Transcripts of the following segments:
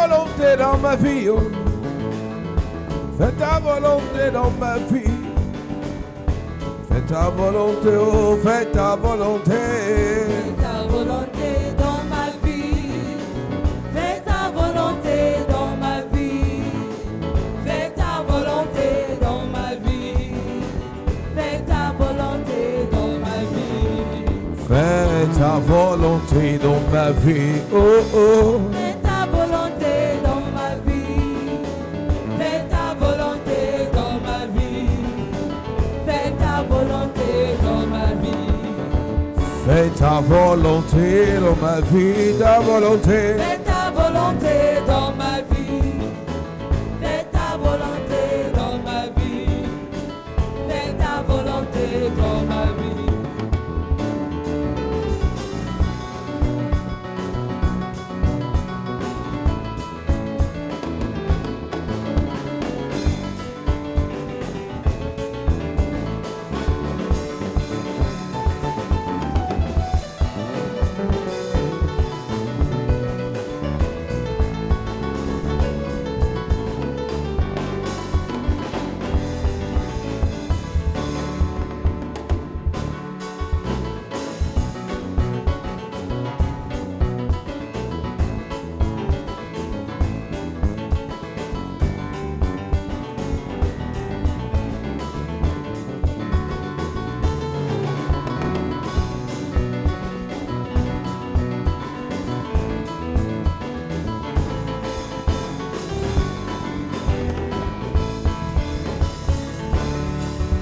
volonté dans ma vie. Oh. Fais ta volonté dans ma vie. Fais ta volonté, oh, fais ta volonté. Fais ta volonté dans ma vie. Fais ta volonté dans ma vie. Fais ta volonté dans ma vie. Fais ta volonté dans ma vie. Fais ta volonté dans ma vie. Oh oh. Fais ta volonté dans ma vie. Fais ta volonté dans ma vie. Fais ta volonté dans ma vie. Fais ta volonté dans ma vie, ta volonté. Fais ta volonté dans ma vie. Fais ta volonté dans ma vie. Fais ta volonté dans ma vie.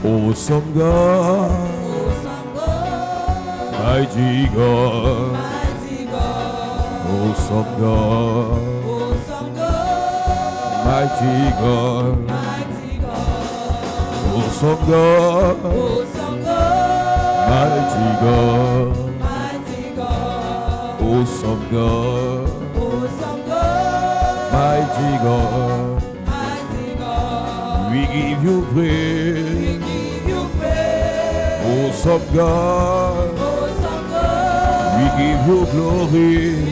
Awesome God, Awesome God, mighty God, mighty God, awesome God, awesome God, mighty God, mighty God, awesome God, awesome God, mighty God, mighty God, awesome God, awesome God, mighty God. mighty God. We give you We praise, give you praise, awesome God. awesome God. We give you glory. We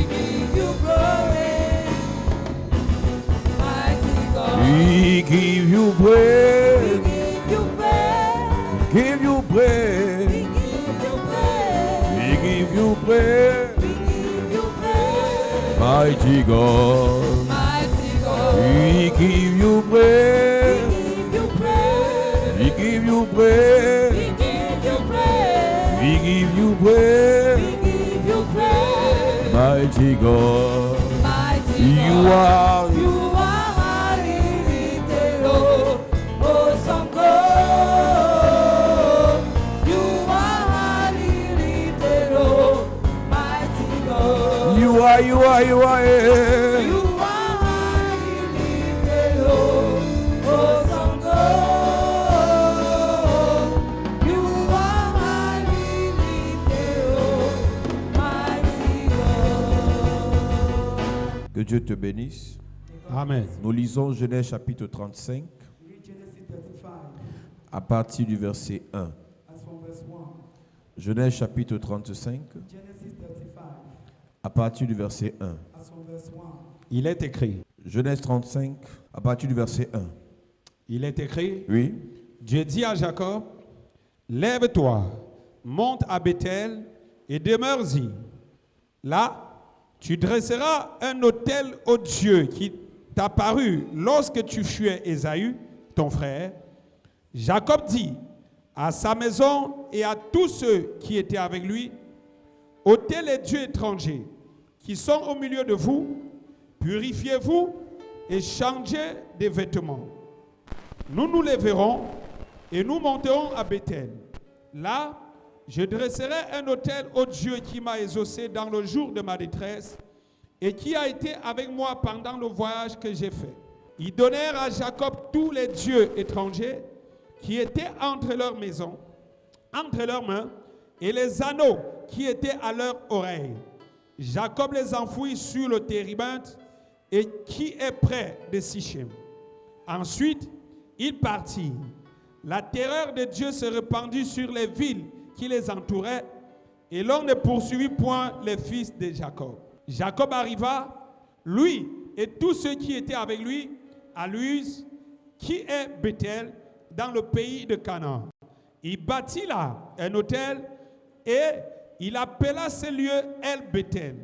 give you glory, mighty God. We give you We praise. give you praise, Give you we praise. give you praise, We give you praise. we give you praise, Mighty God. mighty God. We give you We praise. give you praise, We give you we praise. give you praise, We give you we praise. give you praise, Mighty God. mighty You God. are. You are lifted up, awesome God. You are lifted up, mighty God. You are. You are. You are. You are lifted up, awesome God. You are lifted up, mighty God. Que Dieu te bénisse. Amen. Nous lisons Genèse chapitre 35 Read Genesis 35, à partir du verset 1. as from verse 1. Genèse chapitre 35 Genesis 35, à partir du verset 1. as from verse 1. Il est écrit, Genèse 35 à partir du verset 1. il est écrit, Oui. Dieu dit à Jacob, lève-toi, monte à Bethel et demeure-y. Là, tu dresseras un autel au Dieu qui t'apparut lorsque tu fuyais Ésaü, ton frère. Jacob dit à sa maison et à tous ceux qui étaient avec lui, ôtez les dieux étrangers qui sont au milieu de vous, purifiez-vous et changez des vêtements. Nous nous lèverons et nous monterons à Bethel. Là, je dresserai un autel au Dieu qui m'a exaucé dans le jour de ma détresse et qui a été avec moi pendant le voyage que j'ai fait. Ils donnèrent à Jacob tous les dieux étrangers qui étaient entre leurs maisons, entre leurs mains, et les anneaux qui étaient à leurs oreilles. Jacob les enfouit sur le térébinthe et qui est près de Sichem. Ensuite, il partit. La terreur de Dieu se répandit sur les villes qui les entouraient, et l'on ne poursuivit point les fils de Jacob. Jacob arriva, lui, et tous ceux qui étaient avec lui à Luz, qui est Bethel, dans le pays de Canaan. Il bâtit là un autel et il appela ce lieu El Bethel,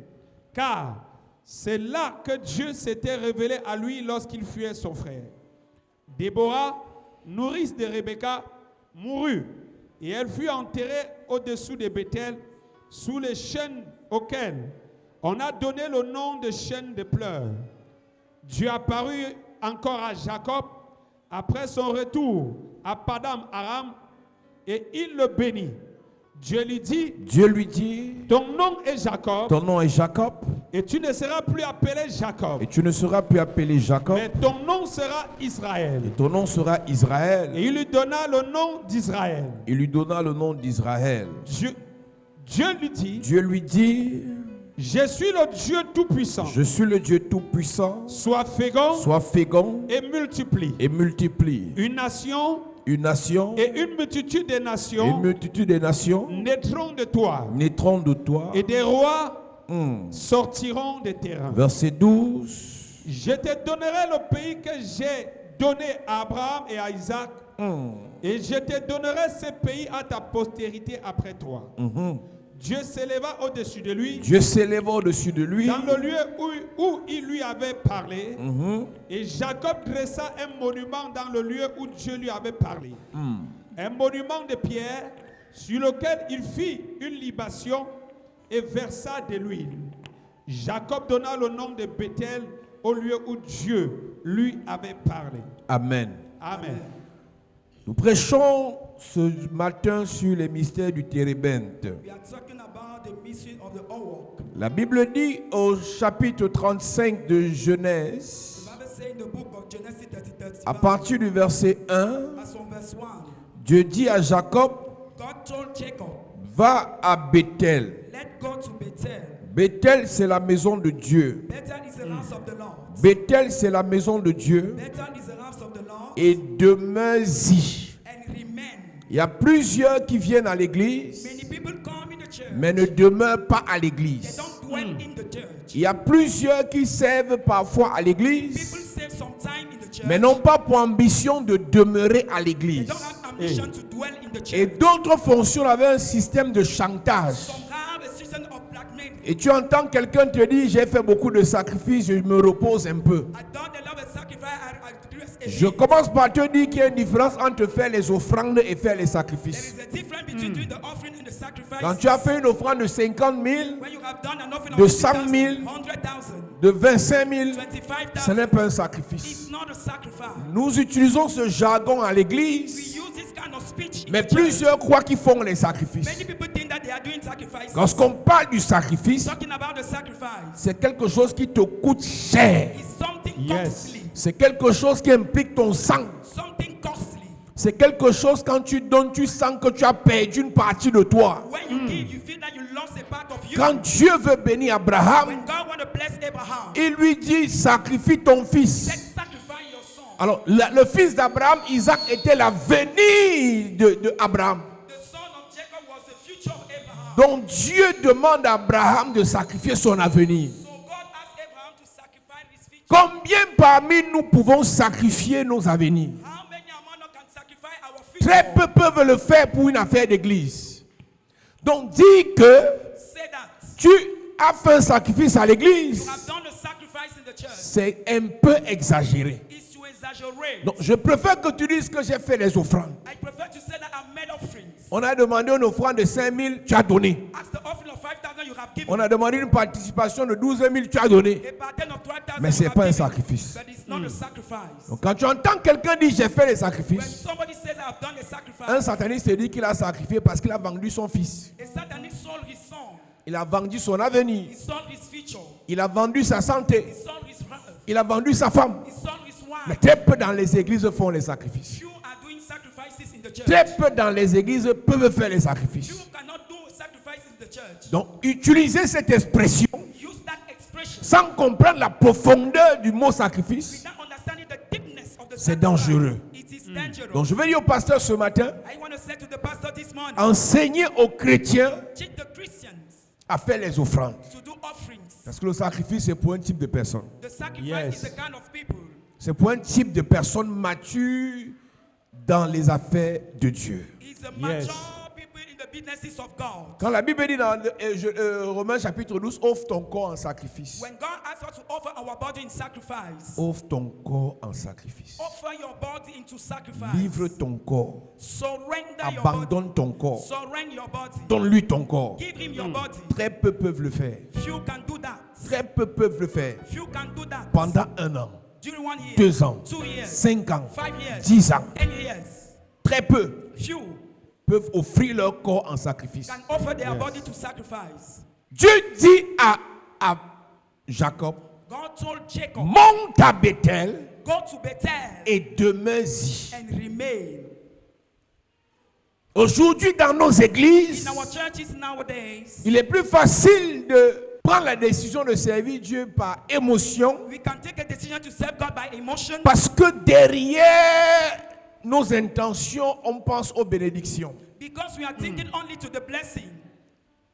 car c'est là que Dieu s'était révélé à lui lorsqu'il fuyait son frère. Déborah, nourrice de Rebecca, mourut et elle fut enterrée au-dessous de Bethel sous les chênes auxquels on a donné le nom de chêne de pleurs. Dieu apparut encore à Jacob après son retour à Padam Aram et il le bénit. Dieu lui dit, ton nom est Jacob, ton nom est Jacob, et tu ne seras plus appelé Jacob, et tu ne seras plus appelé Jacob, mais ton nom sera Israël. et ton nom sera Israël. Et il lui donna le nom d'Israël. Il lui donna le nom d'Israël. Dieu lui dit, je suis le Dieu Tout-Puissant. Je suis le Dieu Tout-Puissant. Sois fécond et multiplie. Une nation et une multitude des nations naîtront de toi. Et des rois sortiront des terrains. Verset 12. Je te donnerai le pays que j'ai donné à Abraham et à Isaac. Et je te donnerai ce pays à ta postérité après toi. Dieu s'éleva au-dessus de lui. Dans le lieu où il lui avait parlé. Et Jacob dressa un monument dans le lieu où Dieu lui avait parlé. Un monument de pierre sur lequel il fit une libation et versa de l'huile. Jacob donna le nom de Bethel au lieu où Dieu lui avait parlé. Amen. Amen. Nous prêchons ce matin sur les mystères du térébinthe. La Bible dit au chapitre 35 de Genèse, à partir du verset 1, Dieu dit à Jacob, va à Bethel. Bethel, c'est la maison de Dieu. Bethel, c'est la maison de Dieu. Et demeure-y. Il y a plusieurs qui viennent à l'église, mais ne demeurent pas à l'église. Il y a plusieurs qui servent parfois à l'église, mais n'ont pas pour ambition de demeurer à l'église. Et d'autres fonctionnent avec un système de chantage. Et tu entends quelqu'un te dire, j'ai fait beaucoup de sacrifices, je me repose un peu. Je commence par te dire qu'il y a une différence entre faire les offrandes et faire les sacrifices. Quand tu as fait une offrande de 50 000, de 100 000, de 25 000, ce n'est pas un sacrifice. Nous utilisons ce jargon à l'église, mais plusieurs croient qu'ils font les sacrifices. Lorsqu'on parle du sacrifice, c'est quelque chose qui te coûte cher. C'est quelque chose qui implique ton sang. C'est quelque chose quand tu donnes, tu sens que tu as perdu une partie de toi. Quand Dieu veut bénir Abraham, il lui dit sacrifie ton fils. Alors le fils d'Abraham, Isaac, était l'avenir de Abraham. Donc Dieu demande à Abraham de sacrifier son avenir. Combien parmi nous pouvons sacrifier nos avenirs? Très peu peuvent le faire pour une affaire d'église. Donc dis que tu as fait un sacrifice à l'église, c'est un peu exagéré. Donc je préfère que tu dises que j'ai fait les offrandes. On a demandé une offrande de 5 000, tu as donné. On a demandé une participation de 12 000, tu as donné. Mais ce n'est pas un sacrifice. Donc quand tu entends quelqu'un dire j'ai fait les sacrifices, un sataniste dit qu'il a sacrifié parce qu'il a vendu son fils. Il a vendu son avenir. Il a vendu sa santé. Il a vendu sa femme. Mais très peu dans les églises font les sacrifices. Très peu dans les églises peuvent faire les sacrifices. Donc, utilisez cette expression sans comprendre la profondeur du mot sacrifice, c'est dangereux. Donc, je vais dire au pasteur ce matin, enseignez aux chrétiens à faire les offrandes. Parce que le sacrifice, c'est pour un type de personne. The sacrifice Yes. is a kind of people. C'est pour un type de personne mature dans les affaires de Dieu. It's a Yes. mature people in the businesses of God. Quand la Bible dit dans Romains chapitre 12, offre ton corps en sacrifice. When God asks us to offer our body in sacrifice, Offre ton corps en sacrifice. offer your body into sacrifice. Livre ton corps. Surrender your body. Abandonne ton corps. Surrender your body. Donne-lui ton corps. Give him your body. Très peu peuvent le faire. Few can do that. Très peu peuvent le faire. Few can do that. Pendant 1 an, During 1 year, 2 ans, 2 years, 5 ans, 5 years, 10 ans. 10 years. Très peu Few peuvent offrir leur corps en sacrifice. can offer their body to sacrifice. Dieu dit à Jacob, God told Jacob, monte à Bethel go to Bethel et demeure-y. and remain. Aujourd'hui, dans nos églises, In our churches nowadays, il est plus facile de prendre la décision de servir Dieu par émotion we can take a decision to serve God by emotion parce que derrière nos intentions, on pense aux bénédictions. because we are thinking only to the blessing.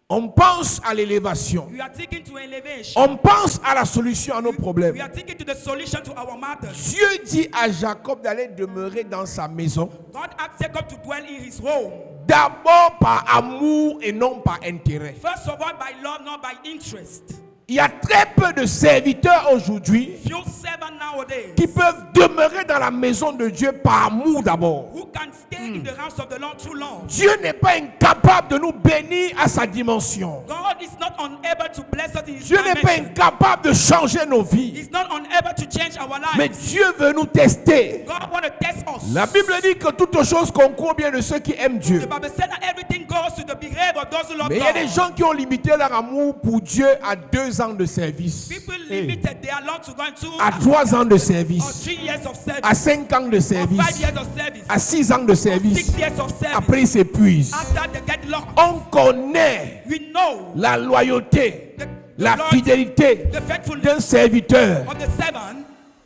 On pense à l'élévation. We are thinking to elevation. On pense à la solution à nos problèmes. We are thinking to the solution to our matters. Dieu dit à Jacob d'aller demeurer dans sa maison, God asked Jacob to dwell in his home. d'abord par amour et non par intérêt. First of all, by love, not by interest. Il y a très peu de serviteurs aujourd'hui Few servants nowadays qui peuvent demeurer dans la maison de Dieu par amour d'abord. who can stay in the house of the Lord too long. Dieu n'est pas incapable de nous bénir à sa dimension. God is not unable to bless us in his Dieu n'est pas dimension. incapable de changer nos vies. He's not unable to change our Mais lives. Dieu veut nous tester. God wants to test us. La Bible dit que toutes choses concourent bien de ceux qui aiment Dieu. The Bible said that everything goes to the behavior of those who love Mais il y a des God. gens qui ont limité leur amour pour Dieu à 2 ans de service, People limited their love to go into à 3 ans de or service, 3 years of service, à 5 ans de or 5 service, years of service, à 6 ans de or service. 6 years of service. Après, ils s'épuisent. After they get lost, On connaît we know la loyauté, the la loyalty, fidélité the faithfulness d'un serviteur, of the servant,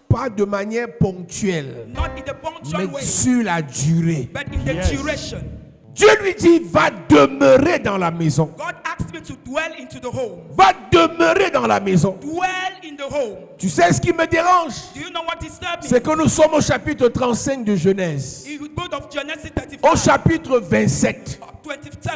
pas de manière ponctuelle, not in the punctual mais way, sur la durée. but in the Yes. duration. Dieu lui dit, va demeurer dans la maison. God asked me to dwell into the home. Va demeurer dans la maison. Dwell in the home. Tu sais ce qui me dérange? Do you know what disturbed me? C'est que nous sommes au chapitre 35 de Genèse. In the book of Genesis Au 35, chapitre 27, 27,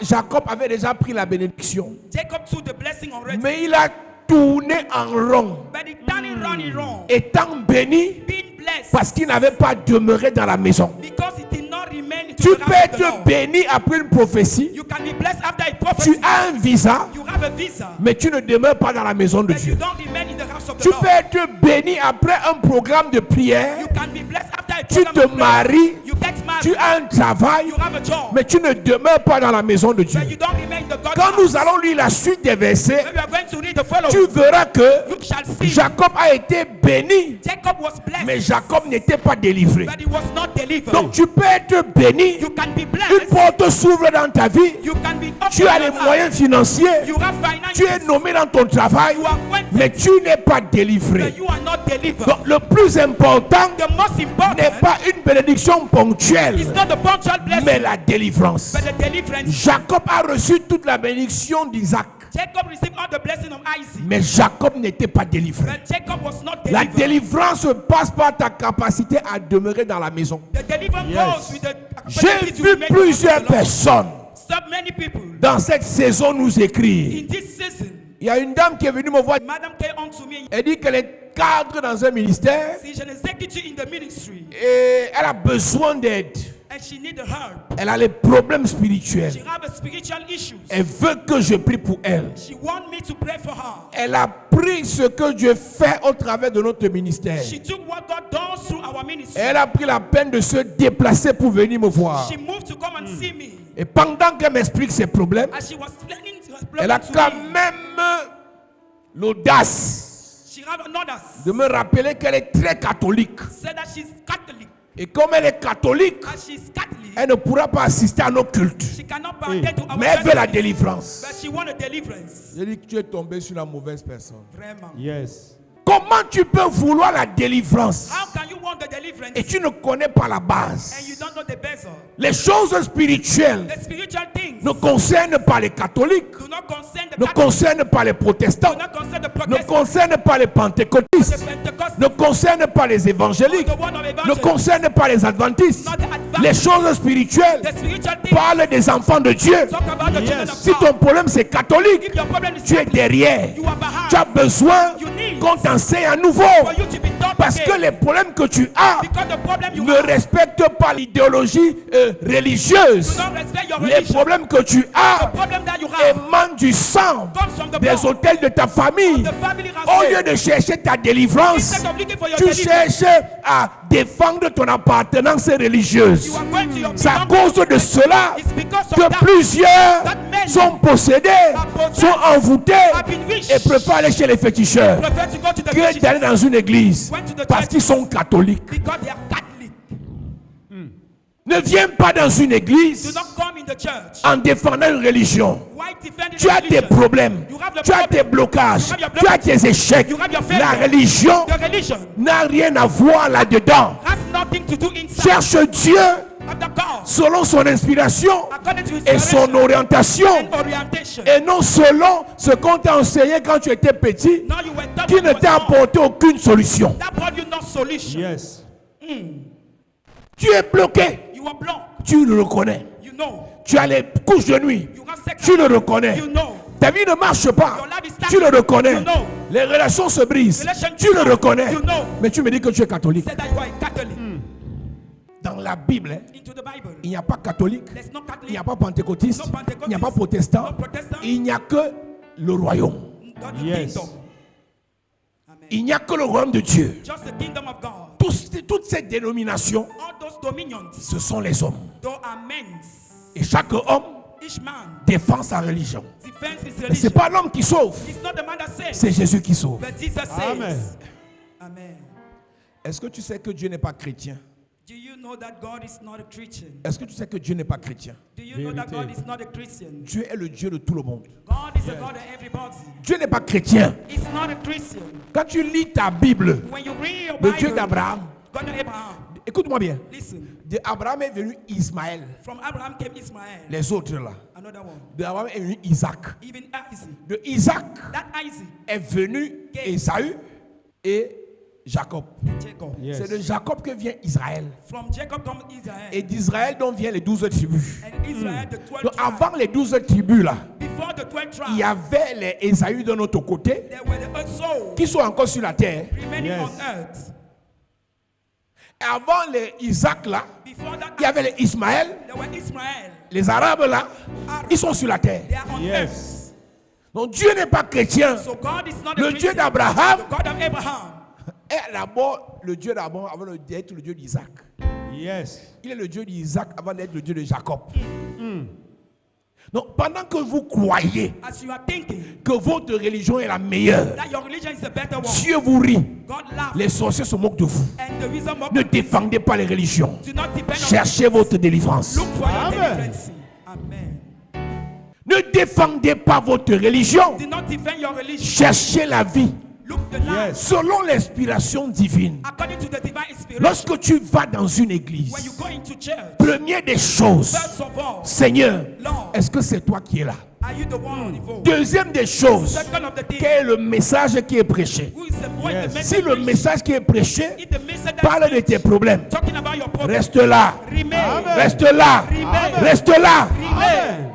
Jacob avait déjà pris la bénédiction. Jacob took the blessing already. Mais il a tourné en rond, But he done it running wrong. étant béni Being blessed parce qu'il n'avait pas demeuré dans la maison. because he did not remain into Tu the peux house of the être Lord. béni après une prophétie. You can be blessed after a Tu prophecy. as un visa, You have a visa, mais tu ne demeures pas dans la maison de but you Dieu. don't remain in the house of the Tu Lord. peux être béni après un programme de prière. You can be blessed after a Tu program te of prayer. maries, You get married. tu as un travail, You have a job, mais tu ne demeures pas dans la maison de Dieu. but you don't remain in the God's Quand house. nous allons lire la suite des versets, When we are going to read the following, tu verras que you shall see Jacob a été béni, Jacob was blessed, mais Jacob n'était pas délivré. but he was not delivered. Donc tu peux être béni, You can be une blessed. porte s'ouvre dans ta vie, You can be tu as les moyens financiers, You have finances. tu es nommé dans ton travail, You are appointed, mais tu n'es pas délivré. but you are not delivered. Donc le plus important The most important n'est pas une bénédiction ponctuelle, is not the punctual blessing, mais la délivrance. but the deliverance. Jacob a reçu toute la bénédiction d'Isaac, Jacob received all the blessing of Isaac, mais Jacob n'était pas délivré. but Jacob was not La delivered. délivrance passe par ta capacité à demeurer dans la maison. The deliverance Yes. goes with the J'ai ability to vu remain in the house of plusieurs the Lord. personnes So many people dans cette saison nous écrire. in this season. Il y a une dame qui est venue me voir. Madam came on to me. Elle dit qu'elle est cadre dans un ministère She's an executive in the ministry, et elle a besoin d'aide. and she needs help. Elle a les problèmes spirituels. She have a spiritual issues. Elle veut que je prie pour elle. She want me to pray for her. Elle a pris ce que Dieu fait au travers de notre ministère. She took what God does through our ministry. Elle a pris la peine de se déplacer pour venir me voir. She moved to come and see me. Et pendant qu'elle m'explique ses problèmes, As she was explaining to elle a to quand me, même l'audace she have another de me rappeler qu'elle est très catholique. said that she's Catholic. Et comme elle est catholique, As she's Catholic, elle ne pourra pas assister à nos cultes. she cannot partake to our Mais elle veut la services, délivrance. but she want a deliverance. J'ai dit que tu es tombé sur la mauvaise personne. Vraiment. Yes. Comment tu peux vouloir la délivrance How can you want the deliverance et tu ne connais pas la and base? you don't know the bezel? Les choses spirituelles The spiritual things ne concernent pas les catholiques, do not concern the ne Catholics, concernent pas les do protestants, not concern the ne Protestants, concernent pas les the pentecôtistes, Pentecostals, ne concernent pas les évangéliques, the one of ne evangelists, concernent pas les adventistes. not the advanced. Les choses spirituelles The spiritual things parlent des enfants de Dieu. talk about the children of Si God. ton problème c'est catholique, If your problem is tu es Catholic, derrière. you are behind. Tu as besoin You need qu'on t'enseigne à nouveau. for you to be taught Parce que again. les problèmes que tu as Because the problem you ne have respectent pas l'idéologie religieuse. do not respect your Les religion. problèmes que tu The as problem that you have émanent du sang comes from the des blood hôtels de ta famille. of the family Au lieu household. de chercher ta délivrance, Instead of looking for your tu deliverance, cherches à défendre ton appartenance religieuse. you are going to your C'est à belongings. cause de cela It's because of que that plusieurs that men sont possédés, are possessed, sont envoûtés have been rich, et préfèrent aller chez les féticheurs prefer to go to the que churches d'aller dans une église went to the parce qu'ils churches sont catholiques. because they are Catholic. Ne viens pas dans une Do église not come in the church. en défendant une religion. Why defending Tu the as tes religion? problèmes, You have the tu as problem. tes blocages, You have your tu as tes échecs. You have your La failure. religion The religion n'a rien à voir là-dedans. has nothing to do inside Cherche Dieu of the God selon son inspiration according to his et son direction orientation and orientation. et non selon ce qu'on t'a enseigné quand tu étais petit Now you were taught qui when ne you were t'a small. apporté aucune solution. That brought you no solution. Yes. Tu es bloqué, You are blocked. tu le reconnais. You know. Tu as les couches de nuit, You have sex. tu le reconnais. You know. Ta vie ne marche pas, Your life is tu le stagnant. reconnais. You know. Les relations se brisent, Relationships tu le stop. reconnais. You know. Mais tu me dis que tu es catholique. Said that you are a Catholic. Dans la Bible, hein, Into the Bible. il n'y a pas catholique, There's no Catholic. il n'y a pas pentecôtiste, No pentecôtiste, il n'y a pas protestant, no protestant. il n'y a que le royaume. Not the Yes. kingdom. Amen. Il n'y a que le royaume de Dieu. Just the kingdom of God. Toutes ces dénominations, All those dominions, ce sont les hommes. though are men's. Et chaque homme Each man défend sa religion. defends his Mais ce n'est religion. pas l'homme qui sauve, It's not the man that saves, c'est Jésus qui sauve. but Jesus says. Amen. Amen. Est-ce que tu sais que Dieu n'est pas chrétien? Do you know that God is not a Christian? Est-ce que tu sais que Dieu n'est pas chrétien? Do you know that Vérité. God is not a Christian? Dieu est le Dieu de tout le monde. God is a God of everybody. Dieu n'est pas chrétien. He's not a Christian. Quand tu lis ta Bible, When you read your le Bible, Dieu d'Abraham, God of Abraham, écoute-moi bien, listen. de Abraham est venu Ismaël, From Abraham came Ismael, les autres là. another one. De Abraham est venu Isaac. Even Isaac. De Isaac That Isaac est venu Ésaü et Jacob. and Jacob. Yes. C'est de Jacob que vient Israël. From Jacob comes Israel. Et d'Israël dont viennent les 12 tribus. And Israel, the 12 Donc tribes. avant les 12 tribus là, Before the 12 il y tribes, avait les Ésaü de notre côté there were the souls qui sont encore sur la terre. remaining Yes. on earth. Et avant les Isaac là, Before that, il y avait les Ismaël, there were Ismael. les Arabes là, ils sont sur la terre. They are on Yes. earth. Donc Dieu n'est pas chrétien. So God is not a Le Christian. Dieu d'Abraham The God of Abraham est d'abord le Dieu d'Abraham avant d'être le Dieu d'Isaac. Yes. Il est le Dieu d'Isaac avant d'être le Dieu de Jacob. Donc pendant que vous croyez as you are thinking que votre religion est la meilleure, that your religion is the better one. Dieu vous rit. God laughs. Les sorciers se moquent de vous. And the reason why Ne défendez pas les religions. do not depend on Cherchez votre délivrance. look for your Amen. deliverance. Amen. Ne défendez pas votre religion. Do not defend your religion. Cherchez la vie Look the life Yes. selon l'inspiration divine. according to the divine inspiration. Lorsque tu vas dans une When you église, go into church, première des choses, first of all, Seigneur, Lord, est-ce que c'est toi qui es là? are you the one involved? Deuxième des choses, Second of the thing, quel est le message qui est prêché? who is the point, Yes. the message Si le preached? message qui est prêché If the message that parle de is tes problèmes, talking about your problem, reste là, remain. reste là, Remain. reste là. Remain. Amen.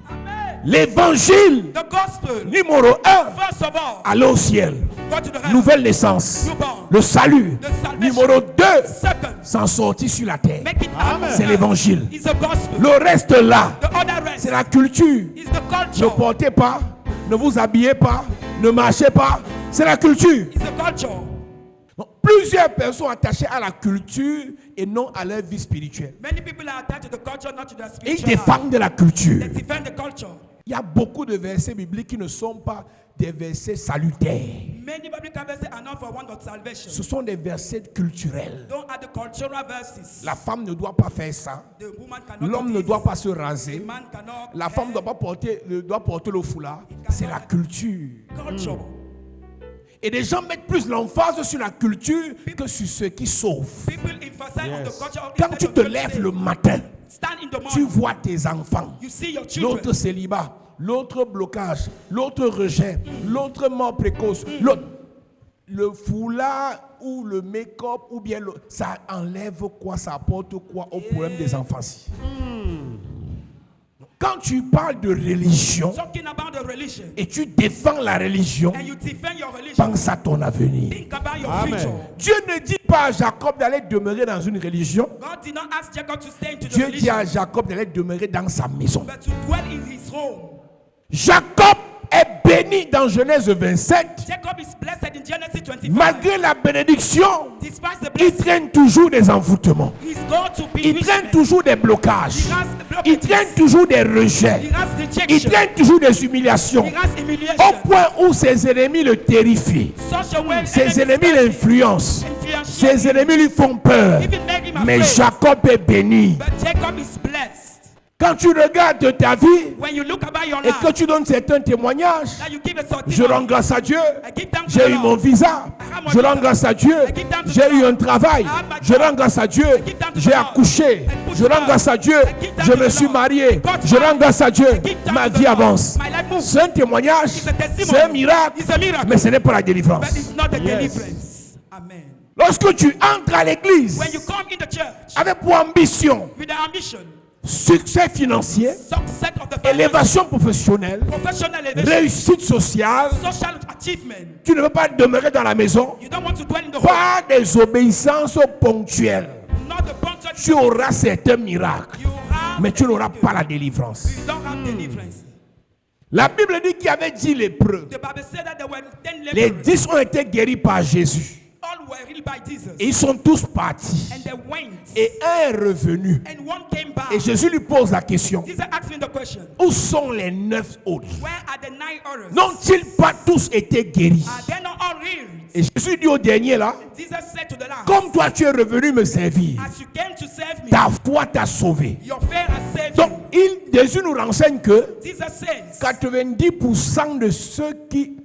Amen. L'évangile The gospel, numéro 1, first of all, aller au ciel, go to the heaven. nouvelle naissance, Newborn. le salut. The salvation. Numéro 2, Second, s'en sortir sur la terre. make it happen. C'est l'évangile. It's the gospel. Le reste là, The other rest c'est la culture. is the Ne culture. portez pas, ne vous habillez pas, ne marchez pas. C'est la culture. It's the culture. Donc, plusieurs personnes sont attachées à la culture et non à leur vie spirituelle. Many people are attached to the culture, not to the Et ils spiritual. défendent de la culture. They defend the culture. Il y a beaucoup de versets bibliques qui ne sont pas des versets salutaires. Many biblical verses are not for one of salvation. Ce sont des versets culturels. Don't add the cultural verses. La femme ne doit pas faire ça. The woman cannot L'homme do ne this. doit pas se The raser. man cannot. La femme ne doit pas porter, doit porter le foulard. C'est la culture. Culture. Et des gens mettent plus l'emphase sur la culture que sur ce qui sauve. People emphasize on the culture Quand instead tu of te what lèves saves. le matin, Stand in the tu morning. vois tes enfants. You see your children. L'autre célibat, l'autre blocage, l'autre rejet, l'autre mort précoce, l'autre. Le foulard ou le make-up ou bien ça enlève quoi, ça apporte quoi au problème des enfants. Quand tu parles de religion Talking about the religion. et tu défends la religion, And you defend your religion. pense à ton avenir. Think about your Amen. future. Dieu ne dit pas à Jacob d'aller demeurer dans une religion. God did not ask Jacob to stay into the Dieu dit religion, à Jacob d'aller demeurer dans sa maison. but to dwell in his home. Jacob est béni dans Genèse 27. Jacob is blessed in Genesis 25. Malgré la bénédiction, Despite the il blessing, traîne toujours des envoûtements. he's going to be Il traîne toujours des blocages. He has Il blockages. traîne toujours des He rejets. has Il rejection. traîne toujours des humiliations. He has humiliation. Au point où ses ennemis le terrifient. Such a way Ses ennemis l'influencent. influence Ses ennemis lui font peur. even make him Mais afraid. Jacob est béni. But Jacob is blessed. Quand tu regardes ta vie When you look about your et life, que tu donnes certains témoignages, that you give a je rends testimony. grâce à Dieu. I give thanks to J'ai the eu Lord. mon visa. Je rends grâce à Dieu. J'ai eu un travail. Je rends grâce à Dieu. J'ai accouché. Je rends grâce à Dieu. Je me suis marié. Je rends grâce à Dieu. Ma vie avance. C'est un témoignage. C'est un miracle. It's a miracle. Mais ce n'est pas la But délivrance. it's not the Yes. deliverance. Amen. Lorsque tu entres à l'église When you come in the church avec pour ambition with the ambition, succès financier, success of the family, élévation professionnelle, professional elevation, réussite sociale, social achievement, tu ne veux pas demeurer dans la maison. you don't want to dwell in the home. Pas des obéissances ponctuelles. Not the punctual. Tu auras certains miracles, You have, mais tu n'auras pas la délivrance. you don't have deliverance. La Bible dit qu'il y avait 10 lépreux. The Bible said that there were 10 Les lepers. 10 ont été guéris par Jésus. All were healed by Jesus. Et ils sont tous partis. And they went. Et un est revenu. And one came back. Et Jésus lui pose la question. Jesus asked me the question. Où sont les 9 autres? Where are the 9 others? N'ont-ils pas tous été guéris? Are they not all healed? Et Jésus dit au dernier là, Jesus said to the last, comme toi tu es revenu me servir, as you came to serve me, ta foi t'a sauvé. your faith has saved Donc you. Jésus nous renseigne que Jesus says 90% de ceux qui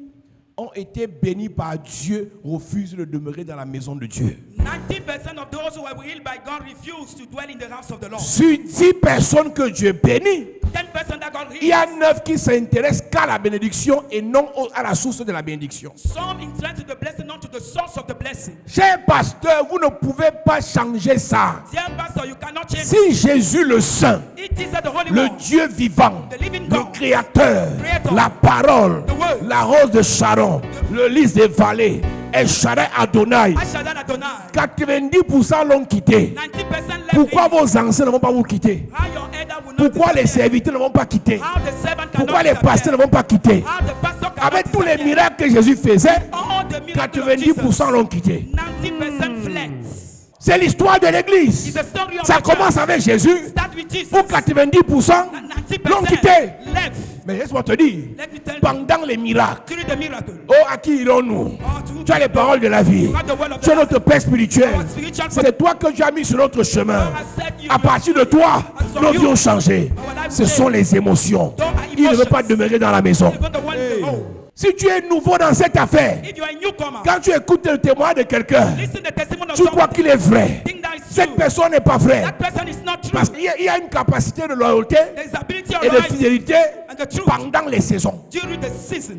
ont été bénis par Dieu refusent de demeurer dans la maison de Dieu. 90% of those who were healed by God refused to dwell in the house of the Lord. Sur 10 personnes que Dieu bénit, 10% that God il y a healed. 9 qui s'intéressent qu'à la bénédiction et non à la source de la bénédiction. Some interested in the blessing, not to the source of the blessing. Cher pasteur, vous ne pouvez pas changer ça. Dear pastor, you cannot change. Si Jésus le Saint, It is the Holy le One, Dieu vivant, the living le God, Créateur, Creator, la parole, the Word, la rose de Sharon, le lys des vallées, El Shaddai Adonai, Ashadad Adonai. 90% l'ont quitté. 90% left. Pourquoi him. vos anciens ne vont pas vous quitter? How your elder will not Pourquoi les disappear. serviteurs ne vont pas quitter? How the servant cannot Pourquoi les disappear. pasteurs ne vont pas quitter? How the pastor cannot Avec tous les disappear. miracles que Jésus faisait, All the miracles of 90% Jesus, l'ont quitté. 90% fled. C'est l'histoire de It's l'église. the story of Ça the commence church. avec Jésus. Start with Jesus. Pour 90% l'ont 90% quitté. left. Mais laisse-moi te dire, Let me tell you. pendant les miracles, Through the miracle. oh, à qui irons-nous? Oh, to Tu as les paroles de la vie. You have the word of Tu es the notre Père spirituel. Our spiritual C'est toi que tu as mis sur notre chemin. God has set you À partir de toi, nos vies ont changé. Our lives Ce sont les émotions. Il ne veut pas demeurer dans la maison. You're going to want to go. Si tu es nouveau dans cette affaire, If you are a newcomer, quand tu écoutes le témoignage de quelqu'un, listen the testimony of tu crois someone. qu'il est vrai. Think that is Cette true. personne n'est pas vraie. That person is not true. Parce qu'il y a une capacité de loyauté There is ability of et de loyalty fidélité and the truth pendant les saisons. during the season.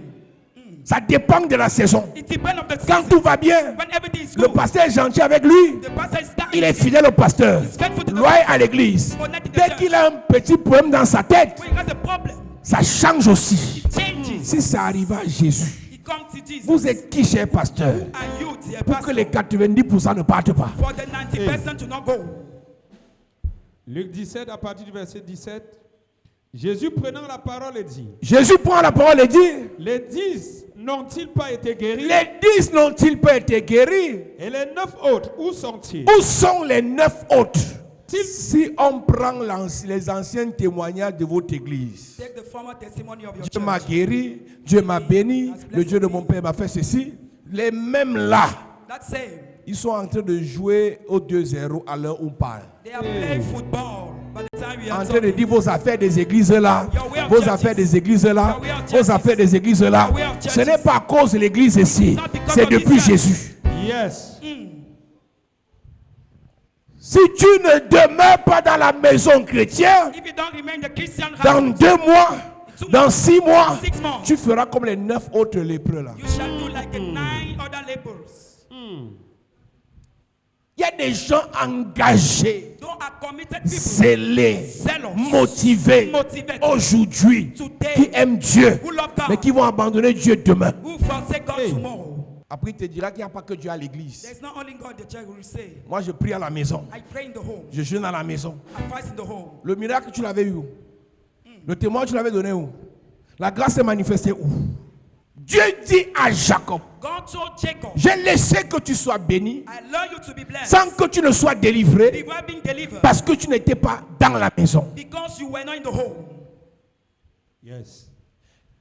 Ça dépend de la saison. It depends on the Quand season. tout va bien, When everything is le good, pasteur est gentil avec lui. the pastor is kind. Il est fidèle au pasteur, He's faithful to the loyal pastor. à l'église. Connected to the Dès church. qu'il a un petit problème dans sa tête, When he has a problem, ça change aussi. changes. Si ça arrive à Jésus, He comes to Jesus. vous êtes qui, cher pasteur, And you, dear pour que pastor, les 90% ne partent pas? for the 90% to not go. Luc 17, à partir du verset 17. Jésus prenant la parole et dit, Jésus prend la parole et dit, les 10 n'ont-ils pas été guéris? les 10 n'ont-ils pas été guéris? Et les 9 autres, où sont-ils? Où sont les 9 autres? Si on prend les anciens témoignages de votre église, Take the former testimony of your Dieu m'a church. guéri, Dieu m'a béni, le Dieu de mon père m'a fait ceci. Les mêmes là, That same. ils sont en train de jouer au 2-0 à l'heure où on parle. They are playing football. en train de dire vos affaires des églises là, vos affaires des églises là, vos affaires des églises là. Ce n'est pas à cause de l'église ici, c'est depuis Jésus. Yes. Si tu ne demeures pas dans la maison chrétienne, If you don't remain in the Christian dans house, 2 mois, dans 6 mois, 6 months, tu feras comme les 9 autres lépreux là. you shall do like the 9 other laborers. Il y a des gens engagés, Those are committed people, zélés, zealous, motivés motivated, aujourd'hui, today, qui aiment Dieu, who love God, mais qui vont abandonner Dieu demain. who forsake God Hey. tomorrow. Après, il te dira qu'il n'y a pas que Dieu à l'église. There's not only God the church will say. Moi, je prie à la maison. I pray in the home. Je jeûne à la maison. I fast in the home. Le miracle, tu l'avais eu où? Le témoin, tu l'avais donné où? La grâce s'est manifestée où? Dieu dit à Jacob, God told Jacob, j'ai laissé que tu sois béni I allow you to be blessed. sans que tu ne sois délivré Before being delivered. parce que tu n'étais pas dans la maison. Because you were not in the home. Yes.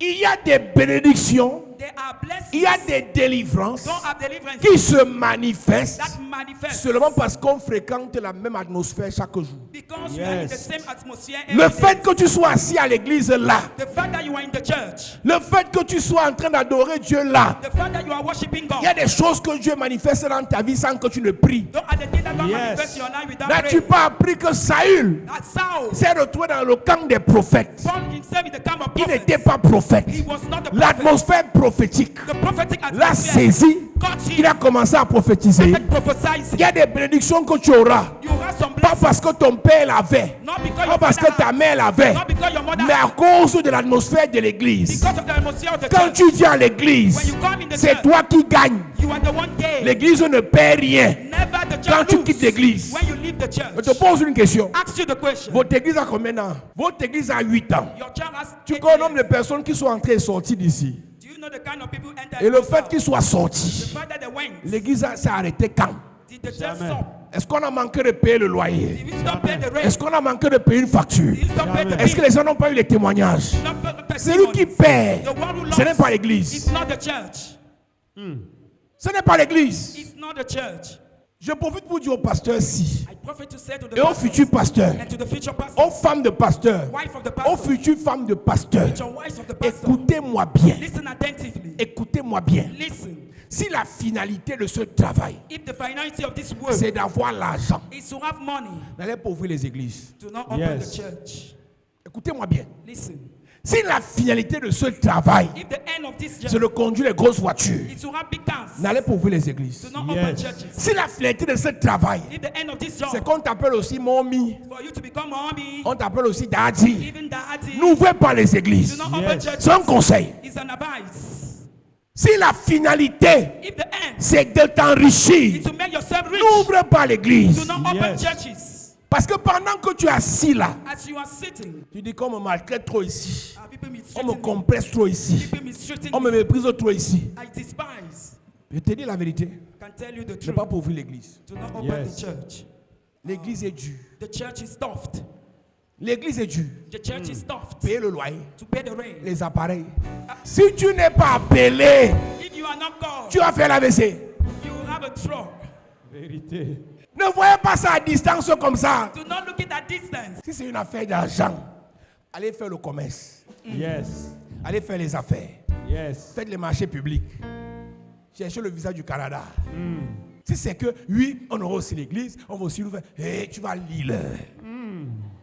Il y a des bénédictions, There are blessings. il y a des délivrances Don't have deliverance qui se manifestent that manifest. seulement parce qu'on fréquente la même atmosphère chaque jour. Because you are in the Yes. same atmosphere. Le every day. fait que tu sois assis à l'église là, The fact that you are in the church. le fait que tu sois en train d'adorer Dieu là, The fact that you are worshiping God. il y a des choses que Dieu manifeste dans ta vie sans que tu ne pries. Don't are the things that God Yes. manifest in your life without N'as-tu praying. pas appris que Saül That Saul s'est retrouvé dans le camp des prophètes? found himself in the camp of Il prophets. n'était pas prophète. He was not the prophet. L'atmosphère prophétique The prophetic l'a atmosphere saisi. got Il a him. commencé à prophétiser. Started prophesying. Il y a des bénédictions que tu auras. You have some Pas blessings. parce que ton père l'avait, Not because pas your parce que father ta had. mère l'avait, Not because your mother mais had. à cause de l'atmosphère de l'église. Because of the atmosphere of the Quand church. tu viens à l'église, When you come in the c'est church, toi qui gagnes. you are the one day. L'église ne perd rien. Never the Quand church tu lose. quittes l'église. When you leave the Je te church. pose une question. Ask you the question. Votre église a combien d'ans? Votre église a 8 ans. Your child has Tu 8 connais le nombre years. de personnes qui sont entrées et sorties d'ici. Do you know the kind of people enter Et le and fait go qu'ils out? soient The sortis, fact that they went. l'église s'est arrêtée quand? Did the church Jamais. stop? Est-ce qu'on a manqué de payer le loyer? Did we stop paying the rent? Est-ce qu'on a manqué de payer une facture? Did we stop paying the Est-ce que bill? les gens n'ont pas eu les témoignages? Not pay the Celui qui testimonies. paie, The one who ce n'est lost pas l'église. It's not the church. Ce n'est pas l'église. It's not the church. Je profite pour dire aux pasteurs ici, I prophet to say to the et aux pastors futurs pasteurs, and to the future pastors, aux femmes de pasteurs, wife of the aux pastor, futures femmes de pasteurs, future wives of the pastor, écoutez-moi bien. listen attentively. Écoutez-moi bien. Listen. Si la finalité de ce travail, If the finality of this work c'est d'avoir l'argent, is to have money, n'allez pas ouvrir les églises. do not open Yes. the church. Écoutez-moi bien. Listen. Si la finalité de ce travail, If the end of this c'est journey de conduire les grosses voitures, is to have big cars, n'allez pas ouvrir les églises. do not open Yes. churches. Si la finalité de ce travail, If the end of this c'est job qu'on t'appelle aussi mommy, for you to become a hobby, on t'appelle aussi daddy, even daddy, n'ouvrez pas les do églises. not open Yes. churches. C'est un conseil. It's an advice. Si la finalité, If the end c'est de t'enrichir, is to make yourself rich, n'ouvre pas l'église. do not open Yes. churches. Parce que pendant que tu es assis là, As you are sitting, tu dis qu'on me maltraite trop ici, people on me mistreating me, compresse trop ici, people mistreating on me me, méprise trop ici. I despise. Je te dis la vérité, Can tell you the c'est truth. pas pour ouvrir l'église. Do not open Yes. the church. L'église est dure. The church is stuffed. L'église est dure. The church is stuffed Payer le loyer, to pay the rent. les appareils. Si tu n'es pas appelé, If you are not called, tu vas faire l'AVC. you will have a truck. Vérité. Ne voyez pas ça à distance comme ça. Do not look at that distance. Si c'est une affaire d'argent, allez faire le commerce. Yes. Allez faire les affaires. Yes. Faites les marchés publics. Cherchez le visa du Canada. Si c'est que, oui, on aura aussi l'église, on va aussi nous faire, hey, tu vas lire.